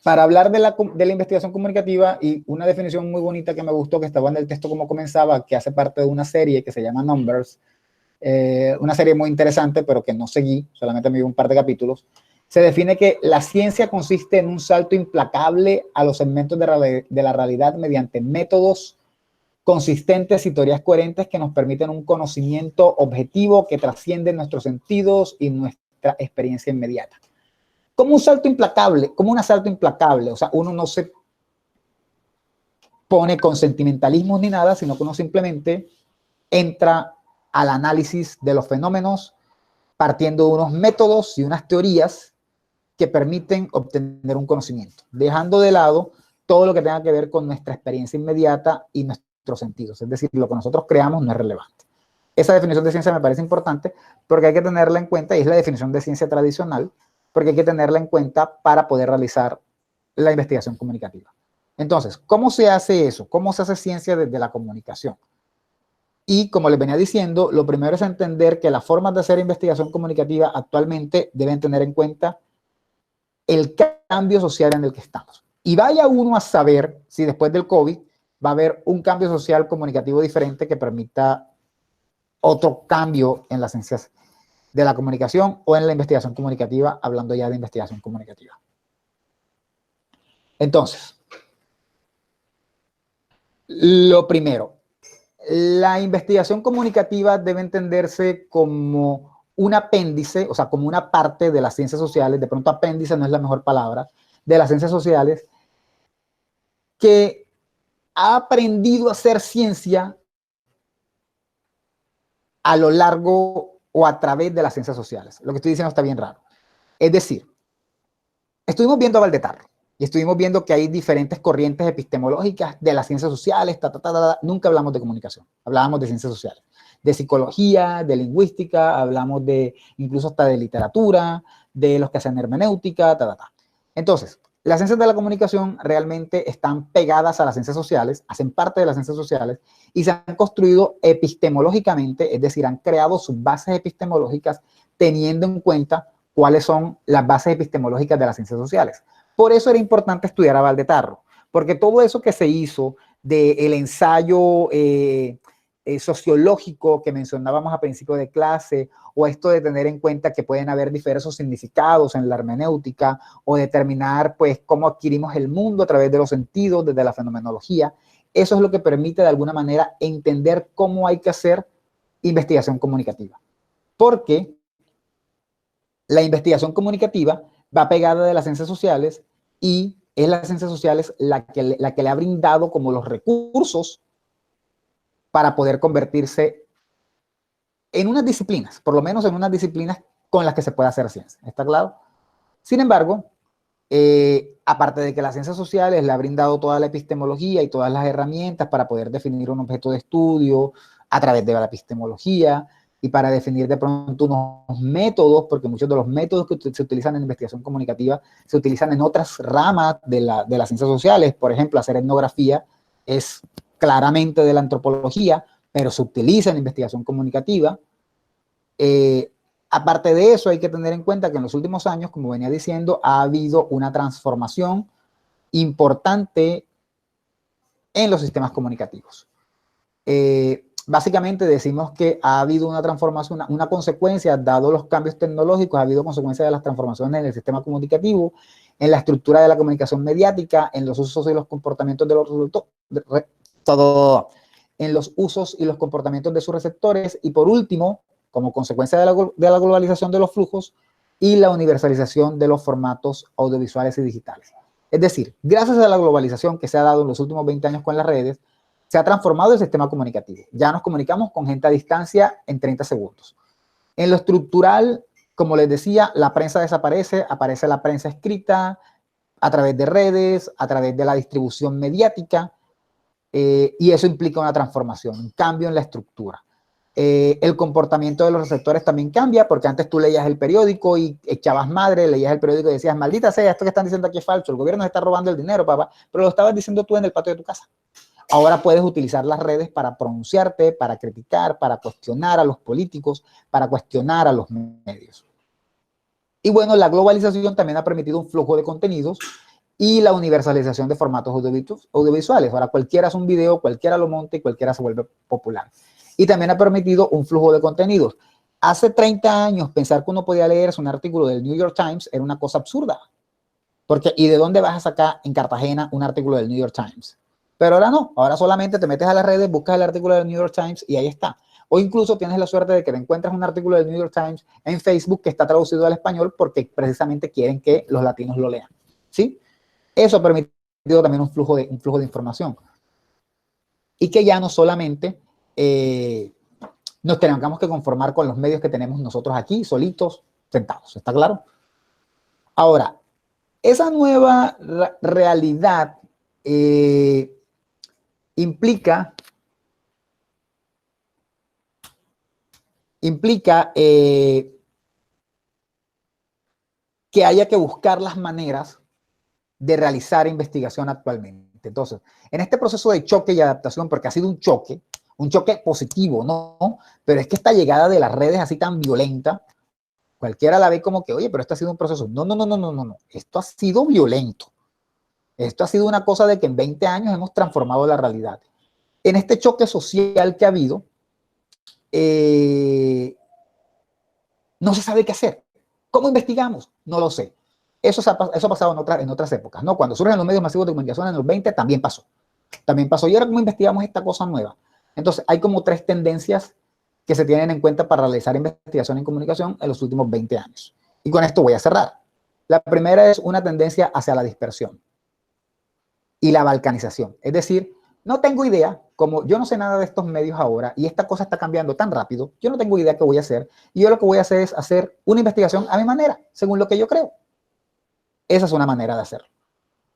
para hablar de la investigación comunicativa, y una definición muy bonita que me gustó, que estaba en el texto como comenzaba, que hace parte de una serie que se llama Numbers, una serie muy interesante, pero que no seguí, solamente me vi un par de capítulos. Se define que la ciencia consiste en un salto implacable a los segmentos de la realidad mediante métodos consistentes y teorías coherentes que nos permiten un conocimiento objetivo que trasciende nuestros sentidos y nuestra experiencia inmediata. Como un salto implacable, como un asalto implacable, o sea, uno no se pone con sentimentalismos ni nada, sino que uno simplemente entra al análisis de los fenómenos partiendo de unos métodos y unas teorías que permiten obtener un conocimiento, dejando de lado todo lo que tenga que ver con nuestra experiencia inmediata y nuestros sentidos, es decir, lo que nosotros creamos no es relevante. Esa definición de ciencia me parece importante porque hay que tenerla en cuenta, y es la definición de ciencia tradicional, porque hay que tenerla en cuenta para poder realizar la investigación comunicativa. Entonces, ¿cómo se hace eso? ¿Cómo se hace ciencia desde la comunicación? Y como les venía diciendo, lo primero es entender que las formas de hacer investigación comunicativa actualmente deben tener en cuenta el cambio social en el que estamos. Y vaya uno a saber si después del COVID va a haber un cambio social comunicativo diferente que permita otro cambio en las ciencias de la comunicación o en la investigación comunicativa, hablando ya de investigación comunicativa. Entonces, lo primero, la investigación comunicativa debe entenderse como un apéndice, o sea, como una parte de las ciencias sociales, de pronto apéndice no es la mejor palabra, de las ciencias sociales, que ha aprendido a hacer ciencia a lo largo o a través de las ciencias sociales. Lo que estoy diciendo está bien raro. Es decir, estuvimos viendo a Valdetarro y estuvimos viendo que hay diferentes corrientes epistemológicas de las ciencias sociales, nunca hablamos de comunicación, hablábamos de ciencias sociales, de psicología, de lingüística, hablamos de incluso hasta de literatura, de los que hacen hermenéutica, Entonces, las ciencias de la comunicación realmente están pegadas a las ciencias sociales, hacen parte de las ciencias sociales y se han construido epistemológicamente, es decir, han creado sus bases epistemológicas teniendo en cuenta cuáles son las bases epistemológicas de las ciencias sociales. Por eso era importante estudiar a Valdetarro, porque todo eso que se hizo del ensayo sociológico que mencionábamos a principio de clase, o esto de tener en cuenta que pueden haber diversos significados en la hermenéutica, o determinar pues cómo adquirimos el mundo a través de los sentidos, desde la fenomenología, eso es lo que permite de alguna manera entender cómo hay que hacer investigación comunicativa. Porque la investigación comunicativa va pegada de las ciencias sociales y es las ciencias sociales la que le ha brindado como los recursos para poder convertirse en unas disciplinas, por lo menos en unas disciplinas con las que se puede hacer ciencia. ¿Está claro? Sin embargo, aparte de que las ciencias sociales le ha brindado toda la epistemología y todas las herramientas para poder definir un objeto de estudio a través de la epistemología y para definir de pronto unos métodos, porque muchos de los métodos que se utilizan en investigación comunicativa se utilizan en otras ramas de las ciencias sociales. Por ejemplo, hacer etnografía es claramente de la antropología, pero se utiliza en investigación comunicativa. Aparte de eso, hay que tener en cuenta que en los últimos años, como venía diciendo, ha habido una transformación importante en los sistemas comunicativos. Básicamente decimos que ha habido una transformación, una consecuencia, dado los cambios tecnológicos, ha habido consecuencia de las transformaciones en el sistema comunicativo, en la estructura de la comunicación mediática, en los usos y los comportamientos de los en los usos y los comportamientos de sus receptores, y por último, como consecuencia de la globalización de los flujos y la universalización de los formatos audiovisuales y digitales. Es decir, gracias a la globalización que se ha dado en los últimos 20 años con las redes, se ha transformado el sistema comunicativo. Ya nos comunicamos con gente a distancia en 30 segundos. En lo estructural, como les decía, la prensa desaparece, aparece la prensa escrita a través de redes, a través de la distribución mediática, y eso implica una transformación, un cambio en la estructura. El comportamiento de los receptores también cambia, porque antes tú leías el periódico y echabas madre, leías el periódico y decías, maldita sea, esto que están diciendo aquí es falso, el gobierno nos está robando el dinero, papá, pero lo estabas diciendo tú en el patio de tu casa. Ahora puedes utilizar las redes para pronunciarte, para criticar, para cuestionar a los políticos, para cuestionar a los medios. Y bueno, la globalización también ha permitido un flujo de contenidos y la universalización de formatos audiovisuales. Ahora cualquiera hace un video, cualquiera lo monta y cualquiera se vuelve popular. Y también ha permitido un flujo de contenidos. Hace 30 años pensar que uno podía leerse un artículo del New York Times era una cosa absurda. Porque, ¿y de dónde vas a sacar en Cartagena un artículo del New York Times? Pero ahora no, ahora solamente te metes a las redes, buscas el artículo del New York Times y ahí está. O incluso tienes la suerte de que te encuentras un artículo del New York Times en Facebook que está traducido al español porque precisamente quieren que los latinos lo lean. ¿Sí? Eso ha permitido también un flujo de información. Y que ya no solamente nos tengamos que conformar con los medios que tenemos nosotros aquí, solitos, sentados. ¿Está claro? Ahora, esa nueva realidad implica que haya que buscar las maneras de realizar investigación actualmente. Entonces, en este proceso de choque y adaptación, porque ha sido un choque positivo, ¿no? Pero es que esta llegada de las redes así tan violenta, cualquiera la ve como que, oye, pero esto ha sido un proceso. No. Esto ha sido violento. Esto ha sido una cosa de que en 20 años hemos transformado la realidad. En este choque social que ha habido, no se sabe qué hacer. ¿Cómo investigamos? No lo sé. Eso ha pasado en otras épocas, ¿no? Cuando surgen los medios masivos de comunicación en los 20, también pasó. Y ahora, ¿cómo investigamos esta cosa nueva? Entonces, hay como 3 tendencias que se tienen en cuenta para realizar investigación en comunicación en los últimos 20 años. Y con esto voy a cerrar. La primera es una tendencia hacia la dispersión y la balcanización. Es decir, no tengo idea, como yo no sé nada de estos medios ahora y esta cosa está cambiando tan rápido, yo no tengo idea qué voy a hacer. Y yo lo que voy a hacer es hacer una investigación a mi manera, según lo que yo creo. Esa es una manera de hacerlo.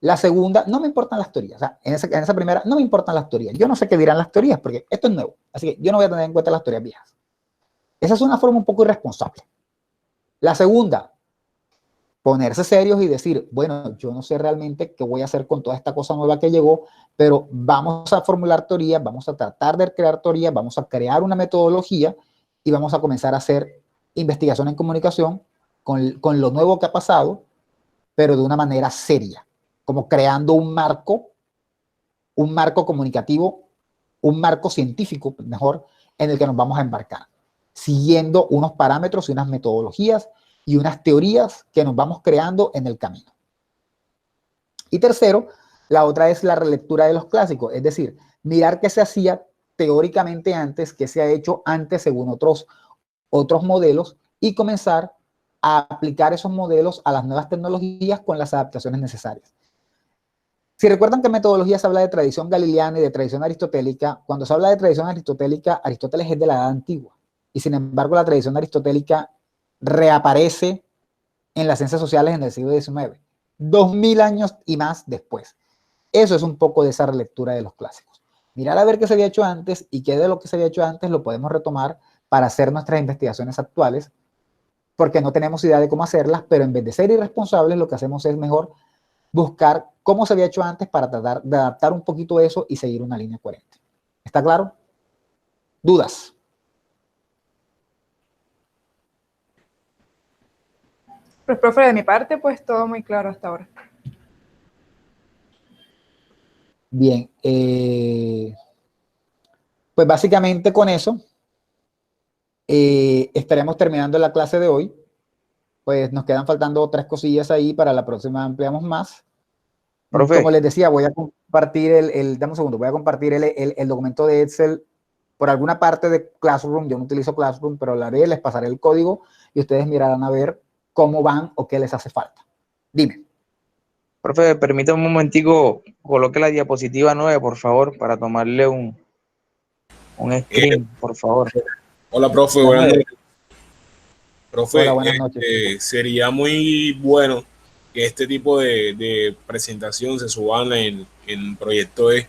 La segunda, no me importan las teorías. O sea, en esa primera, no me importan las teorías. Yo no sé qué dirán las teorías, porque esto es nuevo. Así que yo no voy a tener en cuenta las teorías viejas. Esa es una forma un poco irresponsable. La segunda, ponerse serios y decir, bueno, yo no sé realmente qué voy a hacer con toda esta cosa nueva que llegó, pero vamos a formular teorías, vamos a tratar de crear teorías, vamos a crear una metodología y vamos a comenzar a hacer investigación en comunicación con lo nuevo que ha pasado, pero de una manera seria, como creando un marco comunicativo, un marco científico, mejor, en el que nos vamos a embarcar, siguiendo unos parámetros y unas metodologías y unas teorías que nos vamos creando en el camino. Y tercero, la otra es la relectura de los clásicos, es decir, mirar qué se hacía teóricamente antes, qué se ha hecho antes según otros modelos y comenzar a aplicar esos modelos a las nuevas tecnologías con las adaptaciones necesarias. Si recuerdan que en metodología se habla de tradición galileana y de tradición aristotélica, cuando se habla de tradición aristotélica, Aristóteles es de la Edad Antigua, y sin embargo la tradición aristotélica reaparece en las ciencias sociales en el siglo XIX, 2000 años y más después. Eso es un poco de esa relectura de los clásicos. Mirar a ver qué se había hecho antes y qué de lo que se había hecho antes lo podemos retomar para hacer nuestras investigaciones actuales, porque no tenemos idea de cómo hacerlas, pero en vez de ser irresponsables, lo que hacemos es mejor buscar cómo se había hecho antes para tratar de adaptar un poquito eso y seguir una línea coherente. ¿Está claro? ¿Dudas? Pues, profe, de mi parte, pues todo muy claro hasta ahora. Bien, pues básicamente con eso estaremos terminando la clase de hoy. Pues nos quedan faltando 3 cosillas ahí, para la próxima ampliamos más. Profe. Como les decía, voy a compartir dame un segundo, voy a compartir el documento de Excel por alguna parte de Classroom. Yo no utilizo Classroom, pero lo haré, les pasaré el código y ustedes mirarán a ver cómo van o qué les hace falta. Dime. Profe, permítame un momentico, coloque la diapositiva 9, por favor, para tomarle un screen, por favor. Hola, profe, buenas noches. Profe, hola, buenas noches. Sería muy bueno que este tipo de presentación se suban en Proyecto E,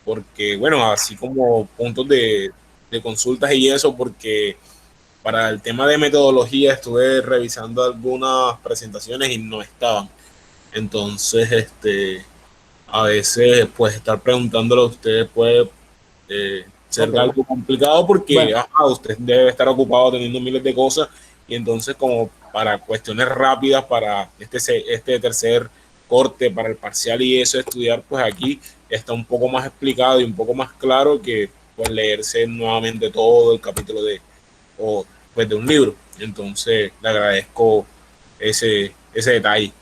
porque, bueno, así como puntos de consultas y eso, porque para el tema de metodología estuve revisando algunas presentaciones y no estaban. Entonces, a veces, pues, estar preguntándolo a ustedes puede ser algo complicado porque usted debe estar ocupado teniendo miles de cosas y entonces como para cuestiones rápidas, para este tercer corte, para el parcial y eso, estudiar, pues aquí está un poco más explicado y un poco más claro que pues leerse nuevamente todo el capítulo de un libro. Entonces le agradezco ese detalle.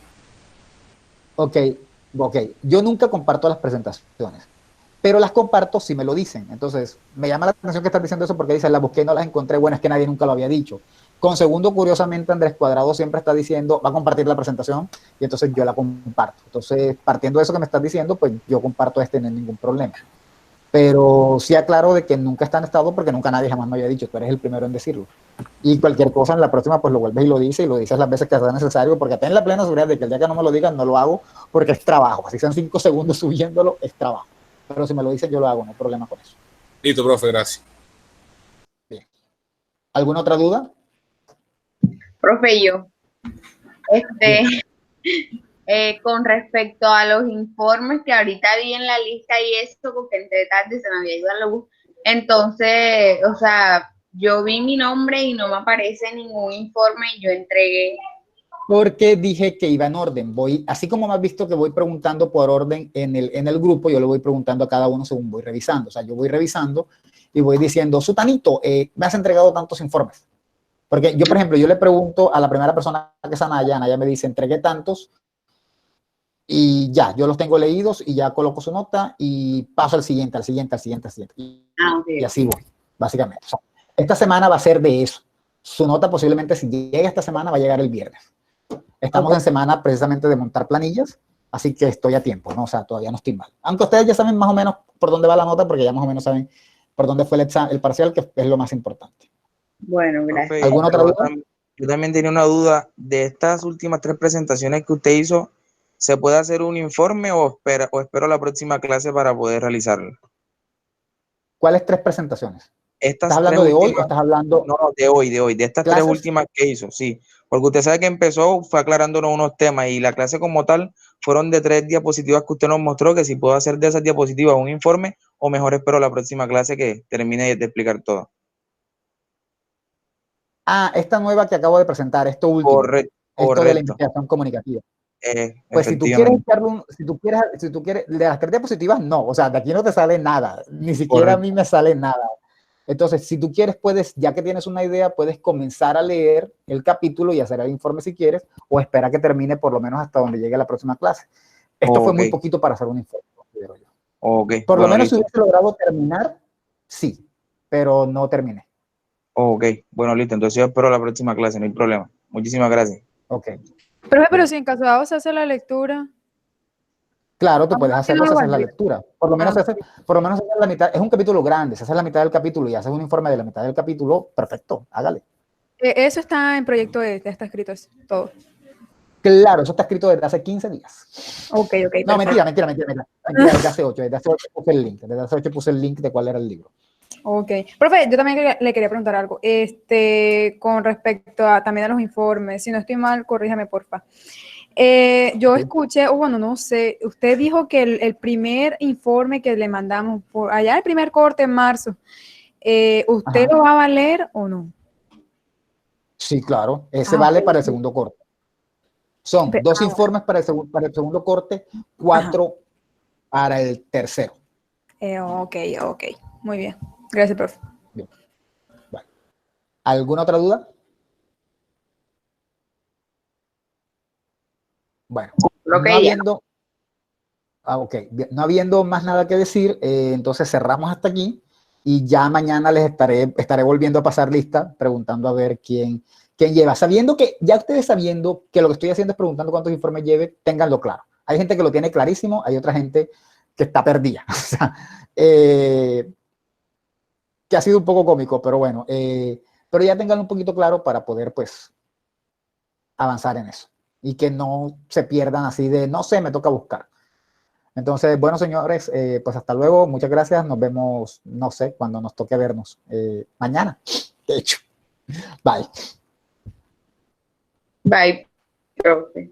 Ok. Yo nunca comparto las presentaciones, pero las comparto si me lo dicen. Entonces, me llama la atención que estás diciendo eso porque dices, las busqué y no las encontré. Bueno, es que nadie nunca lo había dicho. Con segundo, curiosamente, Andrés Cuadrado siempre está diciendo, va a compartir la presentación y entonces yo la comparto. Entonces, partiendo de eso que me estás diciendo, pues yo comparto no hay ningún problema. Pero sí aclaro de que nunca está en estado porque nunca nadie jamás me había dicho, tú eres el primero en decirlo. Y cualquier cosa en la próxima, pues lo vuelves y lo dices las veces que sea necesario, porque ten la plena seguridad de que el día que no me lo digan, no lo hago, porque es trabajo. Así sean 5 segundos subiéndolo, es trabajo. Pero si me lo dicen, yo lo hago, no hay problema con eso. Listo, profe, gracias. Bien. ¿Alguna otra duda? Profe, yo. Con respecto a los informes que ahorita vi en la lista y esto, porque entre tarde se me había ido la luz. Entonces, o sea, yo vi mi nombre y no me aparece ningún informe y yo entregué. Porque dije que iba en orden. Voy, así como me has visto que voy preguntando por orden en el grupo, yo le voy preguntando a cada uno según voy revisando. O sea, yo voy revisando y voy diciendo, Sutanito, me has entregado tantos informes. Porque yo, por ejemplo, yo le pregunto a la primera persona que es Anaya me dice, entregué tantos y ya, yo los tengo leídos y ya coloco su nota y paso al siguiente. Y así voy, básicamente. O sea, esta semana va a ser de eso. Su nota posiblemente si llega esta semana va a llegar el viernes. Estamos en semana precisamente de montar planillas, así que estoy a tiempo, ¿no? O sea, todavía no estoy mal. Aunque ustedes ya saben más o menos por dónde va la nota, porque ya más o menos saben por dónde fue el parcial, que es lo más importante. Bueno, gracias. Profe, ¿Alguna otra duda? Yo también tenía una duda. De estas últimas 3 presentaciones que usted hizo, ¿se puede hacer un informe o espero la próxima clase para poder realizarlo? ¿Cuáles 3 presentaciones? ¿Estás hablando de hoy o estás hablando? No, de hoy, de estas ¿clases? 3 últimas que hizo, sí. Porque usted sabe que empezó, fue aclarándonos unos temas y la clase como tal fueron de 3 diapositivas que usted nos mostró, que si puedo hacer de esas diapositivas un informe o mejor espero la próxima clase que termine de explicar todo. Esta nueva que acabo de presentar, esto último. Correcto. Esto de la investigación comunicativa. Pues si tú quieres echarle si tú quieres, de las 3 diapositivas, no, o sea, de aquí no te sale nada, ni siquiera a mí me sale nada. Entonces, si tú quieres, puedes, ya que tienes una idea, puedes comenzar a leer el capítulo y hacer el informe si quieres, o espera que termine por lo menos hasta donde llegue la próxima clase. Esto fue muy poquito para hacer un informe, considero yo. Por lo menos si hubiese logrado terminar, sí, pero no terminé. Ok, bueno, listo, entonces yo espero la próxima clase, no hay problema. Muchísimas gracias. Ok. Pero si en caso dado se hace la lectura. Claro, tú puedes hacerlo, se hace la lectura. Por lo menos se hace la mitad. Es un capítulo grande, se hace la mitad del capítulo y haces un informe de la mitad del capítulo, perfecto, hágale. Eso está en proyecto ya está escrito todo. Claro, eso está escrito desde hace 15 días. Ok. No, mentira. Desde hace 8 puse el link. Desde hace 8 puse el link de cuál era el libro. Ok. Profe, yo también le quería preguntar algo. Con respecto también a los informes, si no estoy mal, corríjame, porfa. Yo escuché, bueno, no sé, usted dijo que el primer informe que le mandamos por allá, el primer corte en marzo, ¿usted lo va a valer o no? Sí, claro, ese vale para el segundo corte. Son 2 informes para el segundo corte, 4 para el tercero. Ok, muy bien. Gracias, profe. Bien. Vale. ¿Alguna otra duda? Bueno, no habiendo más nada que decir, entonces cerramos hasta aquí y ya mañana les estaré volviendo a pasar lista, preguntando a ver quién lleva. Sabiendo que lo que estoy haciendo es preguntando cuántos informes lleve, ténganlo claro. Hay gente que lo tiene clarísimo, hay otra gente que está perdida. O sea, que ha sido un poco cómico, pero bueno, pero ya tengan un poquito claro para poder, pues, avanzar en eso. Y que no se pierdan así de, no sé, me toca buscar. Entonces, bueno, señores, pues hasta luego. Muchas gracias. Nos vemos, no sé, cuando nos toque vernos. Mañana, de hecho. Bye. Bye, profe.